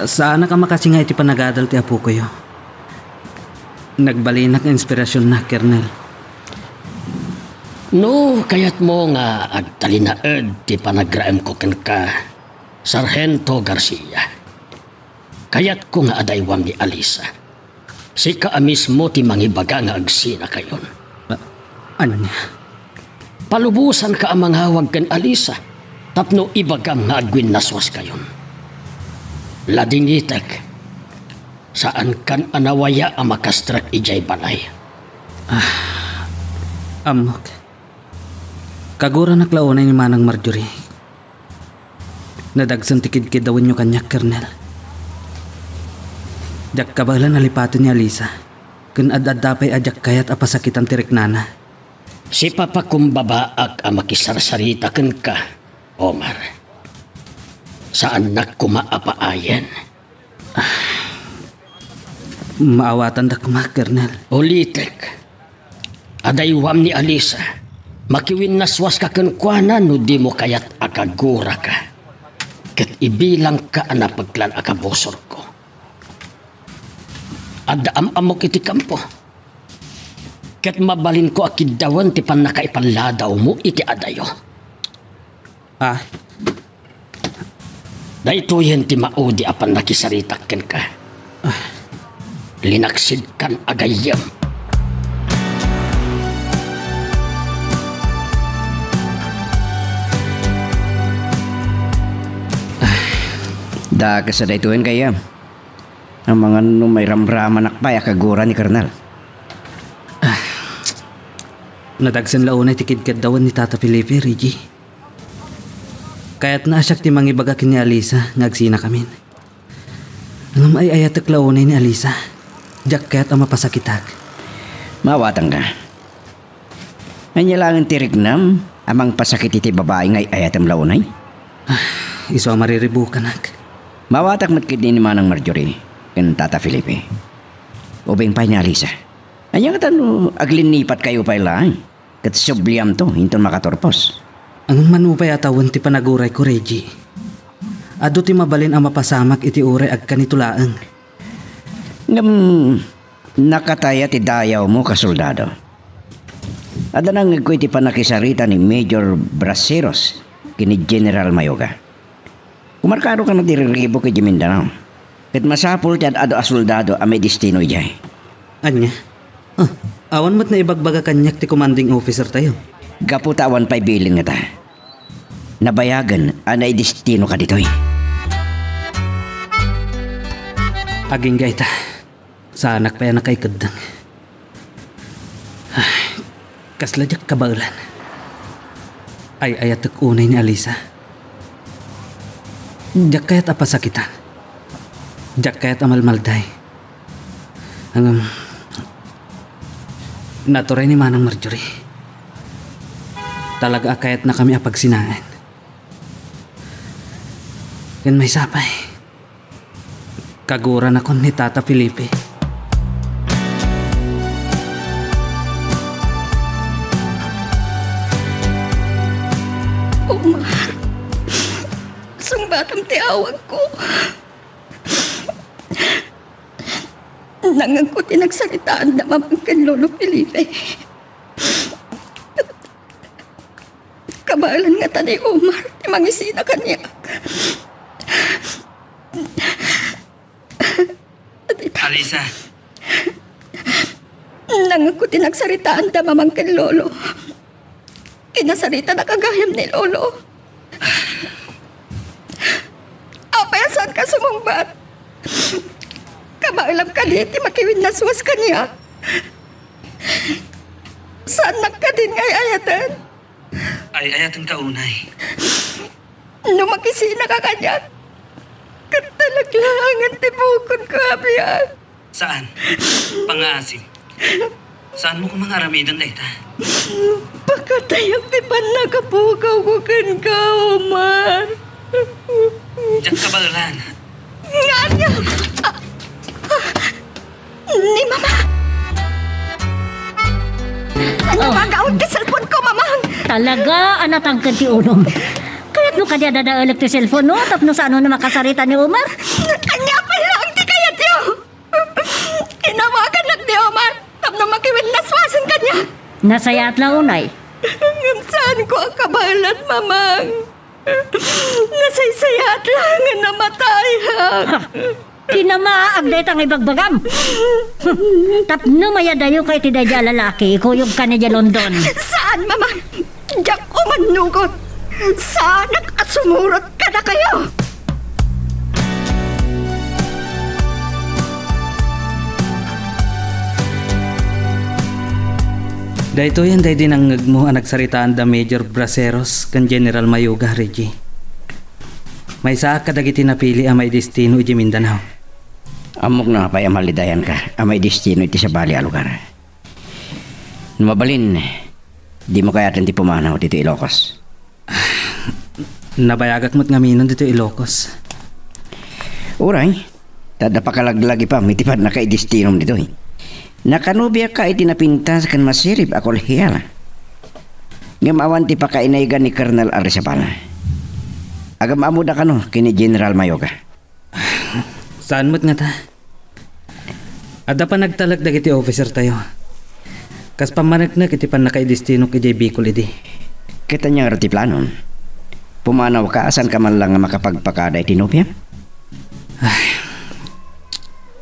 Saan ka makasinga iti panagadal ti apo ko yo? Nagbalinak ng inspirasyon na, Colonel. No, kayat mo nga agtalinaed ti panagraem ko ken ka, Sargento Garcia. Kayat ko nga adaywang ni Alisa. Si ka mismo ti mangibaga nga agsina kayon. Ano niya? Palubusan ka ang manghawag ken Alisa, tapno ibagam nga agwin naswas kayon. Ladingitek, saan kan anawaya ang makastrak ijay balay? Amok. Kagura naklaunay ni Manang Marjorie. Nadagsan tikid-kid daw nyo kanyak, Colonel. Jak kabalan alipatin ni Alisa. Kun ad-ad-dapay ajak kayat apasakitan tirik nana. Si papa kong babaak ang makisarsarita kan ka, Omar. Sa anak ko maapaayan. Maawatan da kuma, Colonel. Ulitek. Adaywam ni Alisa. Makiwin naswas ka kan kuana no di mo kayat akagura ka. Kat ibilang ka na pagklan akabosor ko. Adaam amok iti kampo. Ket mabalin ko akidawan ti pan nakaipanladaw mo iti adayo. Daytoyen ti maudi apan nakisaritakken ka. Linaksid kan agayam. Da kasadaytuin kaya. Ang mga may ramraman akpay akagura ni Colonel. Nadagsan launay tikid-kid dawan ni Tata Felipe, Reggie. Kaya't naasyak ti mangibagakin ni Alisa, ngagsina kamin. Ang ay ayatak launay ni Alisa, jak kaya't ang mapasakitak. Mawatang ka. Anyalangan tirignam, amang pasakit iti babae ngay ayatam launay. Iso ang mariribukan ak. Mawatak matkid ni Manang Marjorie. Kan Tata Felipe. Ubing pa niya, Alisa. Anya ka tano, aglinipat kayo pa ilang. Kat subliam to, hinton makatorpos. Ang manupay atawan ti panaguray ko, Reggie. Ado ti mabalin ang mapasamak iti ure ag kanitulaang. Ngam, nakataya ti dayaw mo kasoldado. Adanang ko iti panakisarita ni Major Braceros kini General Mayoga. Kumarkado ka nagdiriribo kay Mindanao. Ket masapul ti ado a soldado a may destino jay. Anya? Awan mo't na ibagbaga kanyak ti commanding officer tayo. Gaputawan pa'y bilin nga ta. Nabayagan anay destino ka ditoy. Aging gaita. Sa anak pa yan nakaikadang. Kasladyak kabaulan. Ay ayatak unay ni Alisa. Diyak kaya't apasakitan. Diyak kaya't amalmalday. Ang naturay ni Manang Marjorie. Talaga kaya't na kami apagsinaan. Yan may sapay. Kaguran ako ni Tata Felipe. Omar, sumbatam ti awag ko. Nangang ko tinagsalitaan na mamangkan Lolo Felipe. Kabalan nga ta ni Omar, ti mangisina kanya. Alisa. Nangang ko tinagsalitaan na mamangkan Lolo. Kinasarita na kagayam ni Lolo. Apayasan ka sumungbat. Kabailam ka di, makiwin naswas ka niya. Saan ka din ngay ayatan? Ay ayatan ka unay. Numakisina ka kanya. Katalaglangan tibukon ko, abiyan. Saan? Pangasim. Saan mo kung mga aramidan na ita? Pagkatayang tipan nakapukaw ko kan ka, Omar. Diyak kabalan. Nga niya! Ni Mama! Napagaon ka cellphone ko, Mamang! Talaga, anatangkad ti unom. Kaya't no kanya dadaalag ti cellphone no? Tapno sa ano na makasarita ni Omar? Kanya pa lang ti kayat yo! Inawagan lang ni Omar! Tapno makiwin naswasan kanya! Nasayat lang unay. Saan ko ang kabalan, Mamang? Nasaysayat lang ang namatay, ha? Kinamaag dahit ang ibagbagam. Tapno mayadayo kay tidadya lalaki, kuyog ka ni London. Saan, Mamang? Diyak umanugot. Saan at sumurot ka na kayo? Dahito yan dahil din ang ngagmo ang nagsaritaan da Major Braceros kan General Mayoga, Reggie. May sa kadagiti napili ang may destino iti Mindanao. Amok na pa'y amalidayan ka. Amay destino iti sa bali a lugar. Mabalin, di mo kaya ti pumanaw dito Ilocos. Nabayagak mo't ngaminon dito Ilocos. Uray, tada pakalaglagi pa, may tipad na kay destinom dito eh. Nakanubya ka iti napintas kan masirip ako lihiyala. Ngamawan ti pakainaygan ni Colonel Arizabal. Agam amuda ka no, kini General Mayoga. Saan mo't nga ta? Ada pa nagtalagdag iti officer tayo. Kas pamanagnak iti pan nakaidestino kay Bicol idi. Kita niya rati planon. Pumanaw ka, asan ka man lang makapagpakada iti nubya?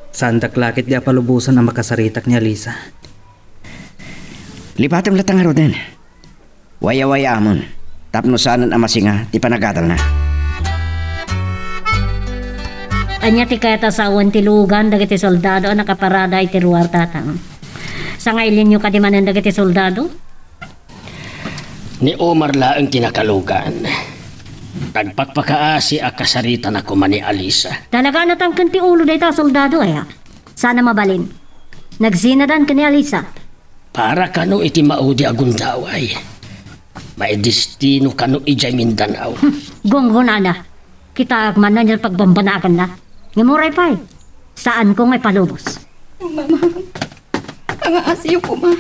Saan daklakit di apalubusan ang makasaritak niya, Lisa? Lipatam latang haro din. Waya-waya amon. Tapno sanan amasinga, ti panagadal na. Anya ti kaya tasawan ti lugan dagiti soldado ang nakaparada iti ruwar tatang. Sa ngayon nyo kadimanan dagiti soldado? Ni Omar laang tinakalugan. Tagpakpakaasi a kasaritan ako man ni Alisa. Talaga natangkan ti ulo dayta soldado ay sana mabalin. Nagsinadan ka ni Alisa. Para kano iti maudi agundaway. May destino kano ijay Mindanao. Gonggo na na. Kita agman na niya pagbambanakan na. Ngamuray pa saan ko ngay palubos? Mama, ang asiyo ko, ma.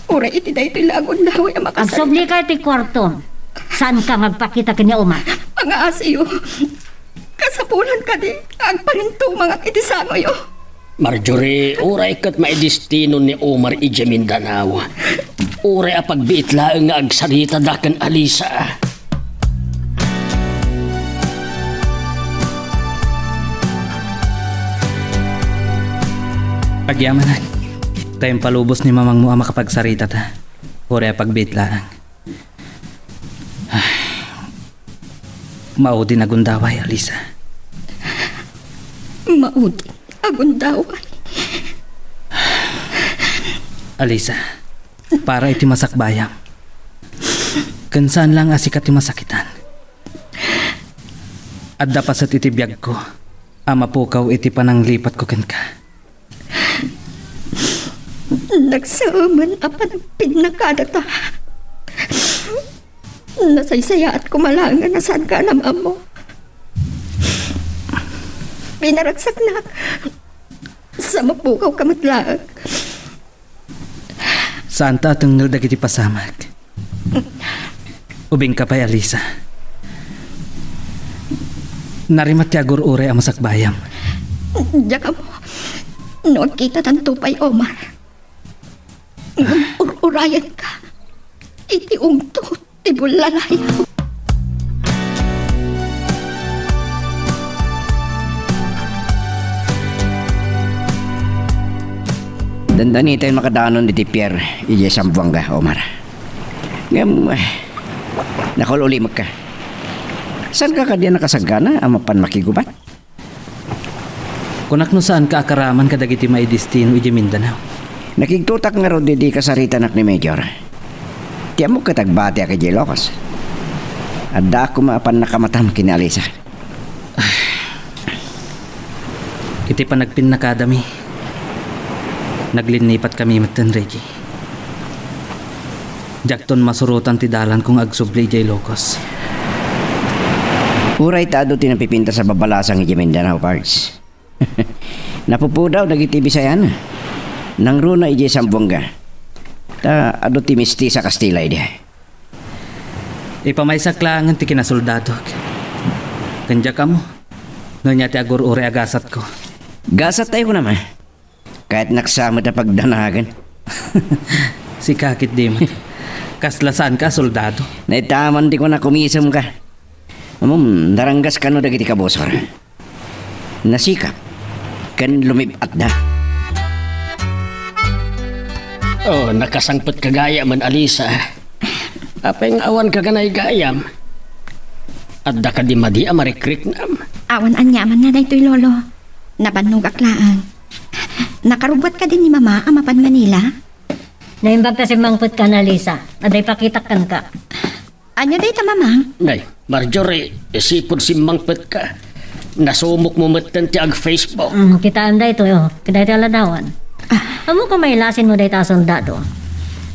Ura iti da ito ilagon daw ay makasal. Agsubli ka iti kwarto. Saan ka magpakita kanya Omar? Ang asiyo. Kasapulan ka di. Ang parinto mga kitisangoyo. Marjorie, uray kat may destino ni Omar ijay Mindanao. Uray a pagbiit laang nga agsarita dakan Alisa. Pagyaman na. Tayong palubos ni mamang mo ang makapagsarita ta. Uri pagbit lang. Maudi na gundaway, Alisa. Maudi agundaway. Alisa, para iti masakbayam. Kansaan lang asikat ti masakitan. At dapat sa titibiyag ko, ama pukaw iti pananglipat ko ken ka. Nagsaman apan ang pinakadata. Nasaysaya at kumalangan na saan ka naman mo. Pinaragsak na sa mapukaw kamatlaag. Saan ta tunggal dagiti pasamag? Ubing ka pa'y Alisa. Narimat ti agur ure ang masakbayam. Diya ka mo. Noon kita tanto pa'y Omar. Urayan ka. Iti umto, ti bulalayaw. Dandani tayo makadanon di Pierre, iya sambuang ka, Omar. Ngam, nakululi ka. Saan ka kadiya nakasagana, amapan makigubat? Kunak no saan ka akaraman kadagiti may destino iti Mindanao. Nakigtutak nga ro di kasarita nak ni Major. Tiyan mo katagbati ka di Ilocos. Adda ako maapan nakamatam kini Alisa. Iti pa nagpinakadami. Naglinipat kami matan, Reggie. Jakton masurutan ti dalan kung agsubli di Ilocos. Uray tado tinapipinta sa babalasang iti Mindanao Parks. Napupudaw dagiti Bisayan. Nang runa ije sambuanga. Ta ado ti misti sa Kastila ide. Ipamaysak langan ti kinasoldado. Kanja ka mo. No niya ti agur ure agasat ko. Gasat tayo ko naman. Kahit naksama na pagdanagan. Si kakit di mo. Kaslasaan ka, soldado. Naitaman di ko na kumisam ka. Daranggas ka no dagiti kabosor. Nasikap. Kan lumibat na. Oh, nakasangpot kagaya man Alisa. Apeng awan ka ganay gayam. At da ka di madi amarikrik nam. Awan anyaman na daytoy lolo. Nabannog aklaan. Nakarubot ka din ni mama amapan Manila. Naimbag ta si mangput ka na Lisa. Aday pakitakkan ka. Anya day ta mamang? Day, Marjorie, isipod si Mangpet ka. Nasumok mo matan ti ag Facebook. Kita anda ito, kita ito aladawan. Amo ko may lasin mo dahi ta soldado.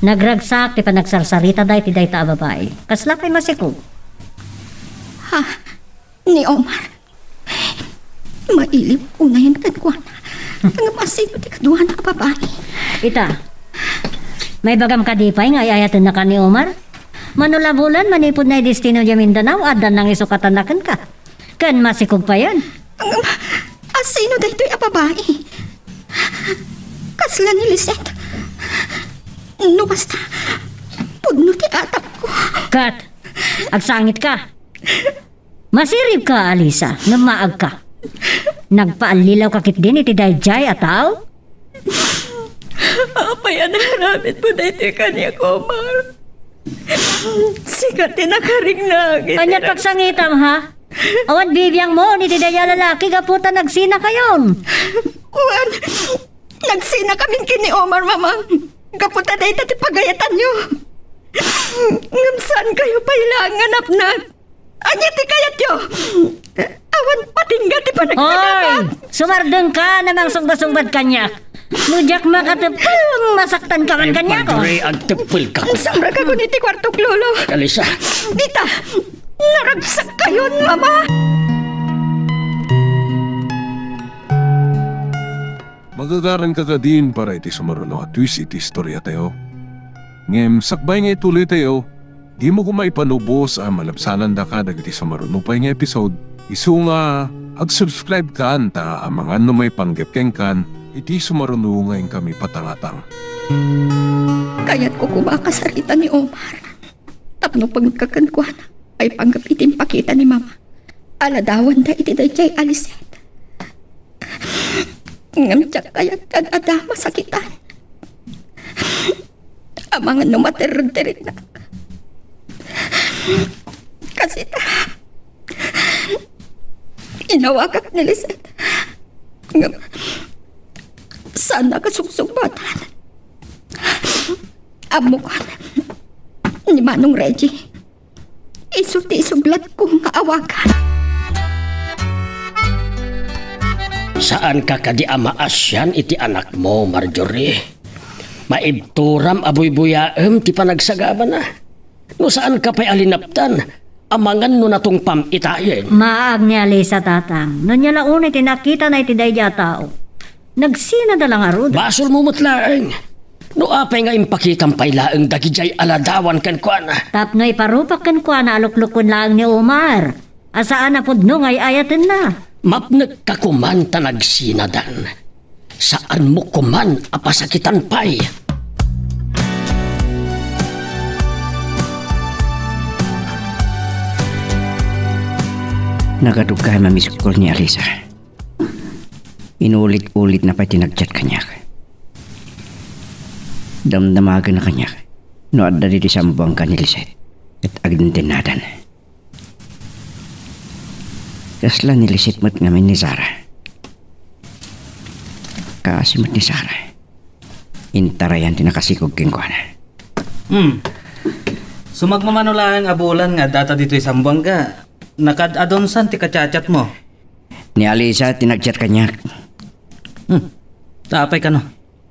Nagragsak, ti pa nagsarsarita dahi ti dahi ta babae. Kasla kay masikog. Ha? Ni Omar. Mailip ko na yan kan ang masino ti kaduhan na babae. Ita, may bagam kadipay nga ayayatan na ka ni Omar. Manulabulan, manipod na destino di Mindanao, adan nang isukatanakan ka. Kan masikog pa yan. Asino dahito yung babae? Kasla ni Lisette. No basta, pudno ti atap ko. Kat, agsangit ka. Masirib ka, Alisa, namaag ka. Nagpaalilaw kakit din iti dayjay ataw? Apay ang naramit mo dahito yung kanya ko, Omar. Sikat din nakaring nagit. Kanya pagsangitam, ha? Awan bibiyang mo, ni tidaya lalaki, gaputa nagsina kayon. Juan, nagsina kami kini Omar, mamang. Kaputa dahi tati pagayatan nyo. Ngamsaan kayo pailangan apnat. Anya ti kayat yo. Awan patingga ti pa nagsinapan. Oy, sumardeng ka namang sungba-sungbad kanyak. Mujak makatepang masaktan ka man kanya ko. Marjorie, ag tepil ka. Samra ka ko niti kwartok lolo. Alisa. Dita, naragsak kayon, mama. Magagaran ka din para iti sumaruno at twist iti istorya tayo. Ngem sakbay nga ituloy tayo, di mo kumaipanubos ang malabsanan da ka dagiti sumaruno pa nga episode. Isu nga, ag-subscribe ka anta ang mga may panggapkeng kan, iti sumaruno ngayon kami patangatang. Kaya't ko kumakasarita ni Omar. Tapno pag nagkakankuhan, ay panggapitin pakita ni mama. Aladawan da iti dayjay Aliset. Ngamtsak kaya't kag-ada masakitan. Amangan numater-terik na. Kasi inawakak ni Lisette. Saan nakasuksubatan? Amukan ni Manong Reggie. Isuti-isuglat kong maawakan. Saan ka kadi amaasyan iti anak mo, Marjorie? Maibturam abuy-buyaem ti panagsagaba na. No saan ka pa'y alinaptan? Amangan no natong pamitayen. Maag niya Lisa tatang. No niya launay tinakita na iti dayjay tao. Nagsina da lang arod. Basol mo mutlaeng. No apay nga impakitang pailaeng dagijay aladawan kan kuana. Tapno iparupak kan kwa na aluklukon lang ni Omar. Asaan na pudno ngay ayatin na. Mapnag ka kuman tanagsinadan. Saan mo kuman apasakitan pay? Nagadugay mamiskol ni Alisa. Inulit-ulit na pa tinagchat kanya. Damdamagan na kanya. No adda di sambang ka ni Lisette. At agdindenadan. Kasla ni Lisette mat ngamin ni Sarah. Kasimot ni Sarah. Intarayan tinakasikog kengkuana. Sumagmamanulaan abulan nga data dito isang bangga. Nakad-adonsan ti kacachat mo. Ni Alisa tinagchat kanya. Tapay ka no.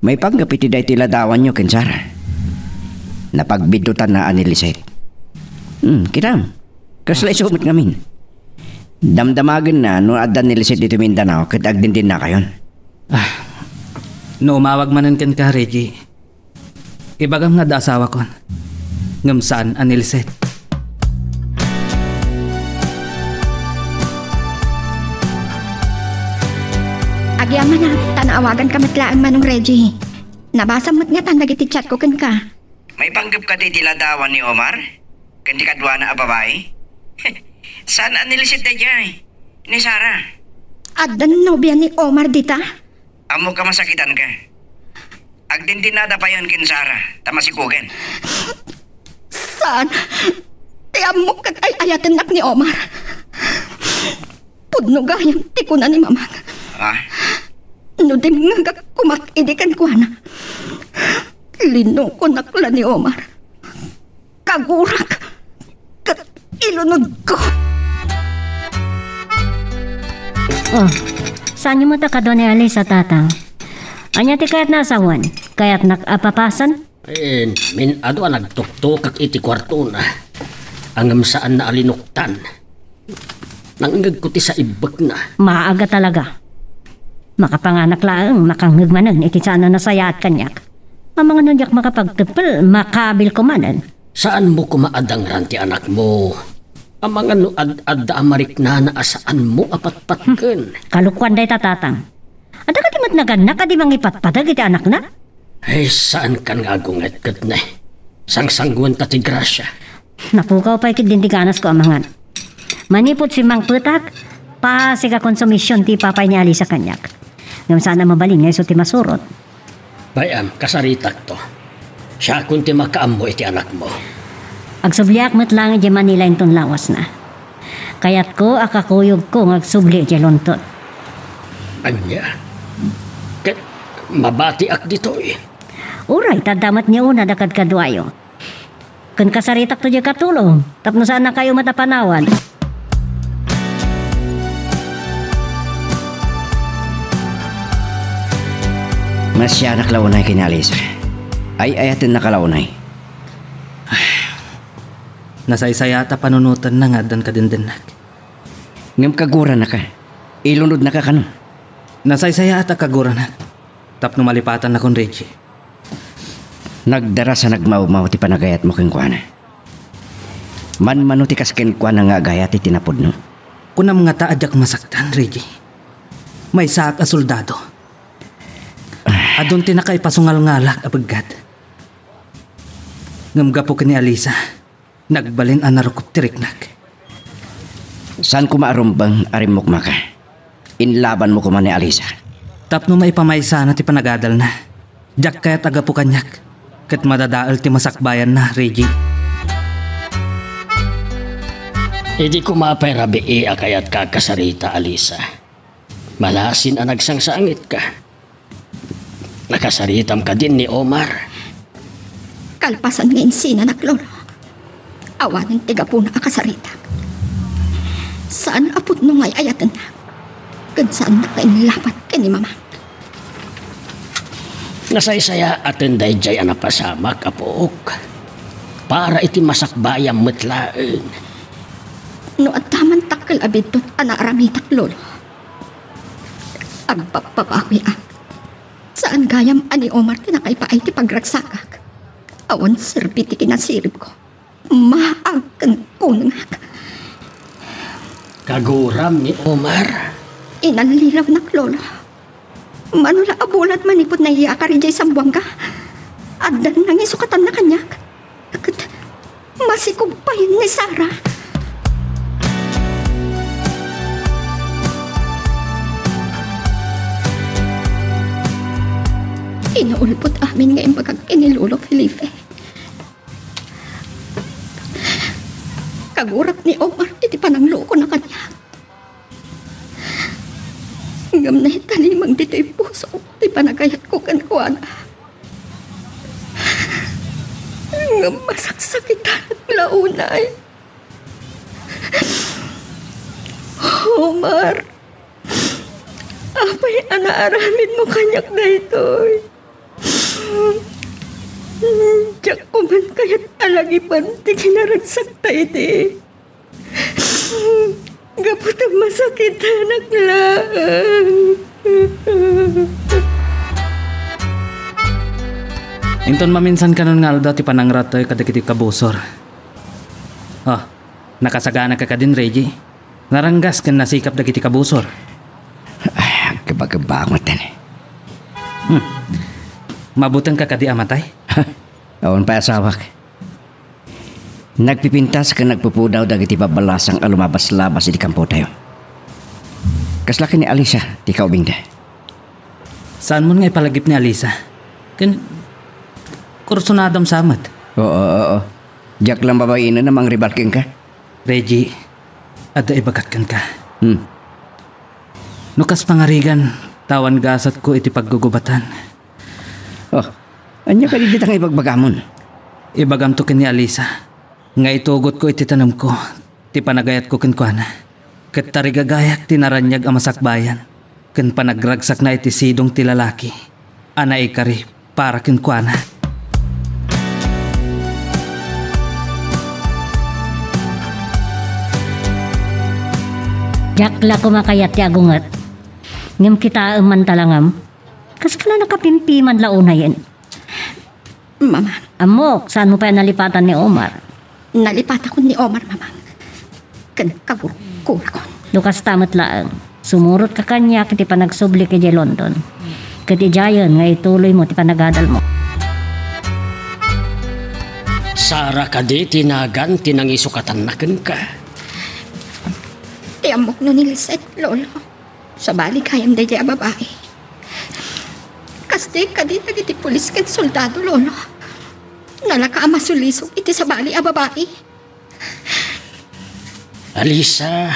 May panggapit iti ladawan nyo ken Sarah. Napagbidutan na ani Lisette. Kiram. Kasla isumot ngamin. Damdamagan na no adan ni Lisette dito Mindanao ket agdindin na kayon. No umawag manan ken ka, Reggie. Ibagam nga da asawa kon. Ngam saan ani Lisette. Agyaman na, tanaawagan kamatlaan Manong Reggie. Nabasa mo't nga tandag iti chat ko kan ka. May panggap ka di tiladawan ni Omar? Kandi kadwa na babae? Saan ani Lisette na jay? Ni Sarah? Adan nobya ni Omar dita? Amo ka masakitan ka. Agdindinada pa yon kin Sarah. Tamasikugan. Saan? Amo kat ay ayatan nak ni Omar. Pudno gayang tikuna ni mamang. No din nga kumakidikan ko na. Linong ko nakla ni Omar. Kagurak. ilunod ko. Oh, saan mo ta ka doon ni Alisa, tatang? Anya ti kaya't nasawan? Kaya't nakapapasan? Ado nagtuktok iti kwarto na. Ang saan na alinuktan. Nangagag ko ti sa ibag na. Maaga talaga. Makapanganak laang makangagmanan iti saan na nasayaat kanyak. Ang mga nunyak makapagtupil, makabil ko manan. Saan mo kumaadang ranti anak mo? Ang mga nuad-ad amarik na asaan mo apatpatken. Kalukwan day tatatang. Ada ka timot na ganak, adi mang ipatpadag iti anak na? Ay, saan kan nga gunget-ket na? Sangsangguan ta ti grasya. Napukaw pa ikit din ti ganas ko amangan. Manipot si Mang Putak, pa si konsumisyon ti papay ni Ali sa kanyak. Ngam sana mabaling nga iso ti masurot. Bayam, kasaritak to. Siya kung ti makaammo iti anak mo. Agsubliak mo't lang iti Manila inton lawas na. Kayat ko akakuyog ko agsubli iti lontot. Anya? Ket mabati ak dito eh. Uray, tadamat niya una dakad kadwayo. Kun kasaritak to di katulong, tapno saan na kayo matapanawan. Masya naklaunay kini Alisa. Ay ayatin nakalaunay. Nasaysayata panunutan na nga dan kadindinak. Ngam kagura na ka. Ilunod na ka kano. Nasaysayata kagura na. Tapno malipatan na kon Reggie. Nagdara sa nagmaumaw ti panagayat mo keng kuana. Man ti kasken kuana nga agayat ti tinapod no. Kuna mga taadyak masaktan, Reggie. May saak a soldado. Adon tinakay pasungal-ngalak abagad. Ngamgapo ka ni Alisa. Nagbalin ang narukop tiriknak. Saan ko maarumbang arimok maka? Inlaban mo ko man ni Alisa. Tapno maipamaysa na ti panagadal na. Diyak kaya taga po kanyak. Kat madadaal ti masakbayan na, Reggie. Hindi ko mapay rabi akayat ka kasarita, Alisa. Malasin ang nagsangsangit ka. Nakasaritam ka din ni Omar. Kalpasan ngayon sinanak, Lolo. Awanan tiga po na akasarita. Saan apot nung ay ayatan na? Kad saan na kainlapat ka ni Mama? Nasaysaya atin day jay anapasamak apook. Para iti masakbayang metlaen. No at taman takal abidot anaramitak, Lolo. Agpapapawi ak. Saan gayam ani Omar tinakaypaay ti pagragsakak. Awan serbiti kinasirip ko. Maagkan ko nga. Kaguram ni Omar. Inanlilaw na, Lolo. Manula abulat manipot na iya ka rin jay sambuang ka. Adan nang isukatan na kanyak. Masikog pa yun ni Sarah. Inuulpot amin ngayon pagkakinilolo, Felipe. Kagurat ni Omar, iti panangloko na kanya. Ngam na hitalimang dito'y puso, ti panagayat ko kankuana. Ngam masaksakitan at launay. Omar, apay anaaramin mo kanyak na ito'y. Diyak ko man kaya't alagipan ti kinaragsak tayo di. Gapot ang masakit anak lang. Inton maminsan ka nun nga alda ti panangrat tayo kadikitip kabusor. Oh, nakasagana ka din, Reggie. Naranggas kan nasikap dagiti kabusor. Kabagabangot yan eh. Mabutang ka kadi amatay? Awan pa asawak. Nagpipintas ka nagpupudaw dagiti babalasang alumabas-labas iti kampo tayo. Kaslaki ni Alisa, ti kaubing da. Saan mo nga ipalagip ni Alisa? Kursunadam samat. Oo. Diyak lang babae na namang ribalking ka. Reggie, ada ibagat kan ka. Nukas pangarigan, tawan gasat ko iti paggugubatan. Oh, anya ka digit ang ibagbagamon? Ibagam to kini Alisa. Nga itugot ko iti tanam ko, ti panagayat ko kenkwana. Ket tarigagayak ti naranyag a masakbayan. Ken panagragsak na iti sidong ti lalaki. Ana ikari para kenkwana. Jakla ko makayat ti agungat. Ngam kita man talangam. Kas ka na nakapimpiman launa yan. Mama, Amok, saan mo pa nalipatan ni Omar? nalipat ako ni Omar, mama. Kagurkura ko. Lukas tamat laang. Sumurot ka kanya kiti panagsubli kay London. Kiti Jayon nga ituloy mo ti panagadal mo. Sara ka di tinagan tinangisukatan na ka. Tiamok no ni Lisette, lolo. Sa balik hayam day a babae. Kasde ka di nagiti pulis ken soldado, lolo. Nalaka masulisok iti sa bali a babae. Alisa,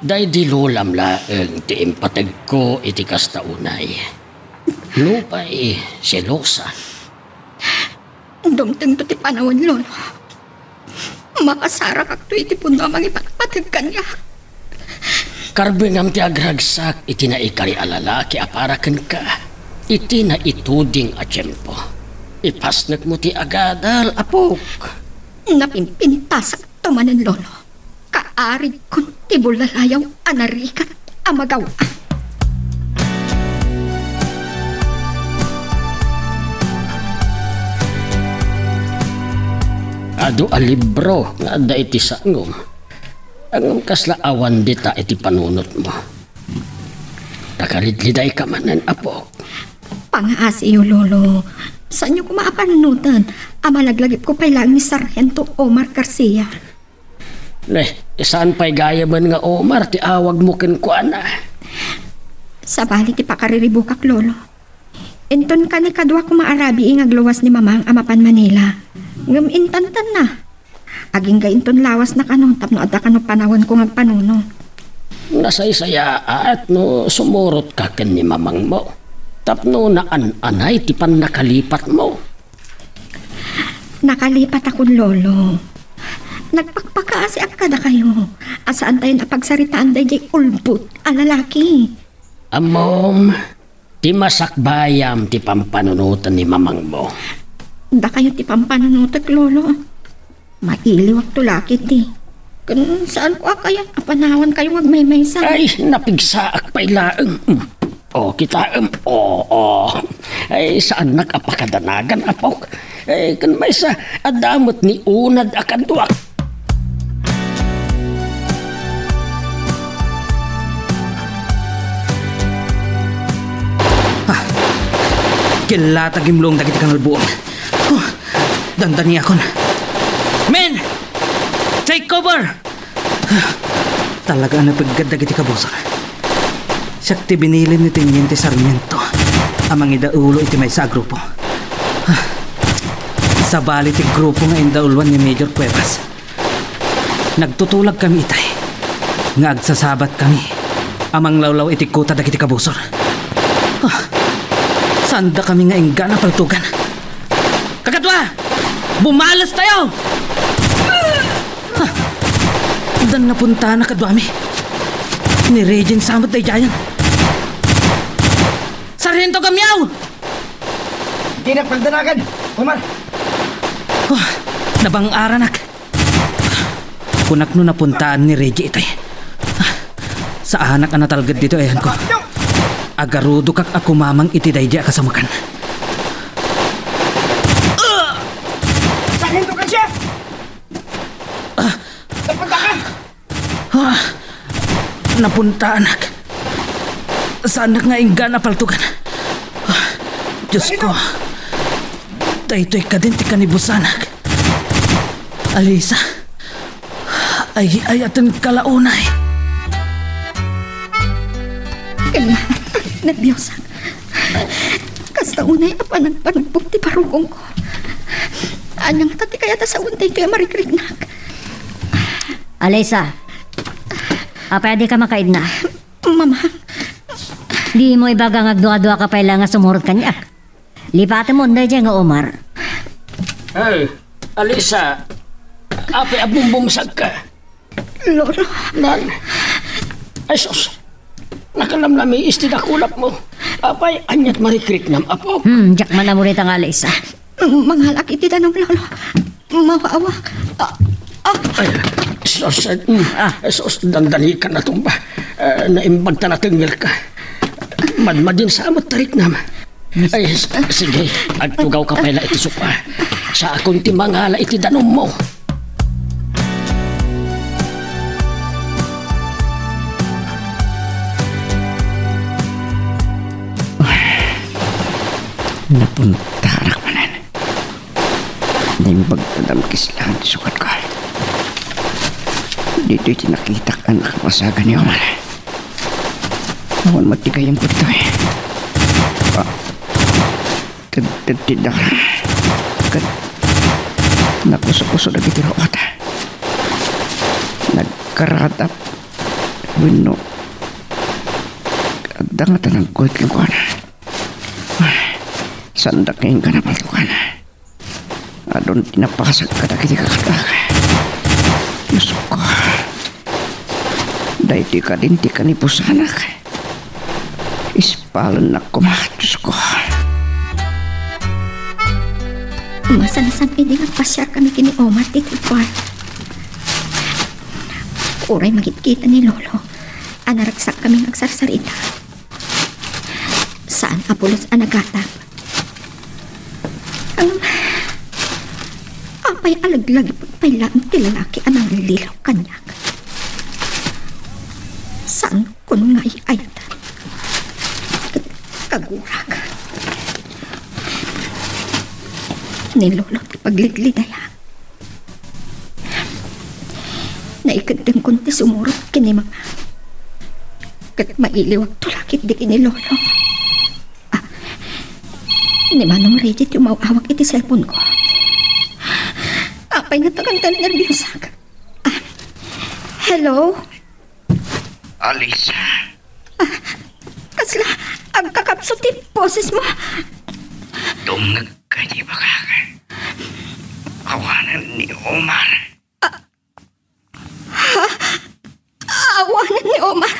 day di lulam laeng ti impatag ko iti kastaunay. Lupay, selosa. Dumteng to ti panawon, lolo. Makasara kakto iti puno amang ipatpatag kanya. Karbengam ti agragsak iti na ikari alalaki aparaken ka. Iti na ituding a tiyempo. Ipasnek mo ti agadal, apok. Napimpintasak tumanan, lolo. Kaarig kun ti bulalayaw anarikat amagawa. Ado a libro nga adda iti sangom. Ang kasla awan dita iti panunot mo. Nakaridliday ka manan, apok. Pangaasiyo, lolo. Saan niyo kumaapanunutan? Amalaglagip ko pay lang ni Sargento Omar Garcia. Saan pa'y gaya man nga Omar, ti awag mo kenkwana? Sa bali ti pakariribukak, lolo. Inton ka ni kadwa kumaarabi nga gluwas ni mamang amapan Manila. Ngam intantan na. Aging gainton lawas na kano, tapno adda kano panawan ko ngagpanuno. Nasaysaya at no sumurot ka ken ni mamang mo. Tapno na anay ti pan nakalipat mo. Nakalipat ako, lolo. Nagpakpakaasi akada kayo. Asaan tayo napagsaritaan day jay ulbut a lalaki. Amom, ti masakbayam ti pampanunutan ni mamang mo. Da kayo ti pampanunutak, lolo. Mailiwag tulaki ti. Kung saan ko kaya apanawan kayo wag may maysa. Ay, napigsaak pa'y laeng. O, kita, ay, saan nagapakadanagan, apok? Ay, kan may sa adamot ni unad akadwak. Kilata gimlong dagiti kangalbuon. Dandani akon. Men! Take cover! Talaga na paggad dagiti kabusan. Siyak ti binilin ni Teniente Sarmiento. Amang idaulo iti may sa grupo. Sa bali ti grupo nga indaulwan ni Major Cuevas. Nagtutulag kami itay. Nga agsasabat kami. Amang lawlaw iti kuta dagiti kabusor. Sanda kami nga ingga na paltugan. Kakatwa! Bumalas tayo! Dan napunta na kadwami. Ni Regent Samot day Jayan. Sargento Gamyaw! Di na pagdanagan, Omar. Nabang-aranak. Kunak no napuntaan ni Reggie itay. Sa anak ang natalgad dito ayan ko. Agarudo kak ako mamang itidayja kasamakan. Sargento ka siya! Napunta ka! Napunta anak. Sa anak nga ingga na paltugan. Diyos ko. Daytoy ka din ti kanibusanak. Alisa. Ay atan kalaunay. Kailangan nervyosa. Kasta unay apa nagpanugbog ti parugong ko. Anyang tati kaya ta sa untay kaya marikrignak. Alaysa, pwede ka makaid na. Mama, Di mo ibaga ngagdua-dua ka pa nga sumurot kanya. Lipatin mo na dyan nga Omar. Ay, Alisa, Ape abong bumsag ka. Lolo, Nan. Ay sus. Nakalamlami istidakulap mo. Apay, anyat marikrik nam apo. Jak man na mo rin ang alis mga laki ti danong lolo. Mawawa. Ay, sus, sus, dandali ka na itong ba? Naimbag ta natin ka. Madmadin sa amot tarik nam. Ay, sige, agtugaw ka pala iti supa. Sa akong timangala iti danom mo. Napuntarak manan. Naimbag na dam kislaan sukat ko. Dito'y tinakita ka na kamasagan ni Omar. Awan matigay ang puto eh. Tidak kat nakuso-kuso na kitiro ota. Nagkaratap wino kadangatan ng kuwit lang ko na. Sandak ngayon ka na paltukan. Adon tinapasag ka na kiti kakataka. Diyos ko. Dahil di ka din di ka ni pusanak. Ispalan na ko mga Diyos ko. Masanasan pwede nagpasya kami kini Omar titi far. Uray magkita ni Lolo. Anaragsak kami nagsarsarita. Saan apulos anagatap? Apay alaglag pagpailaan ti lalaki anang lilaw kanyak. Saan ko nga iayatan? Kagurag. Ni Lolo ti pagliglidaya. Naikadang kun ti sumurot kini mga. Kat mailiwag tulakit di kini Lolo. Ni Manong Regit yung mauawag iti cellphone ko. Apay nga tagantan nervyosag. Hello? Alisa. Kasla, ang kakapso ti boses mo. Dungag ka di ba ka? Awanan ni Omar. Awanan ni Omar.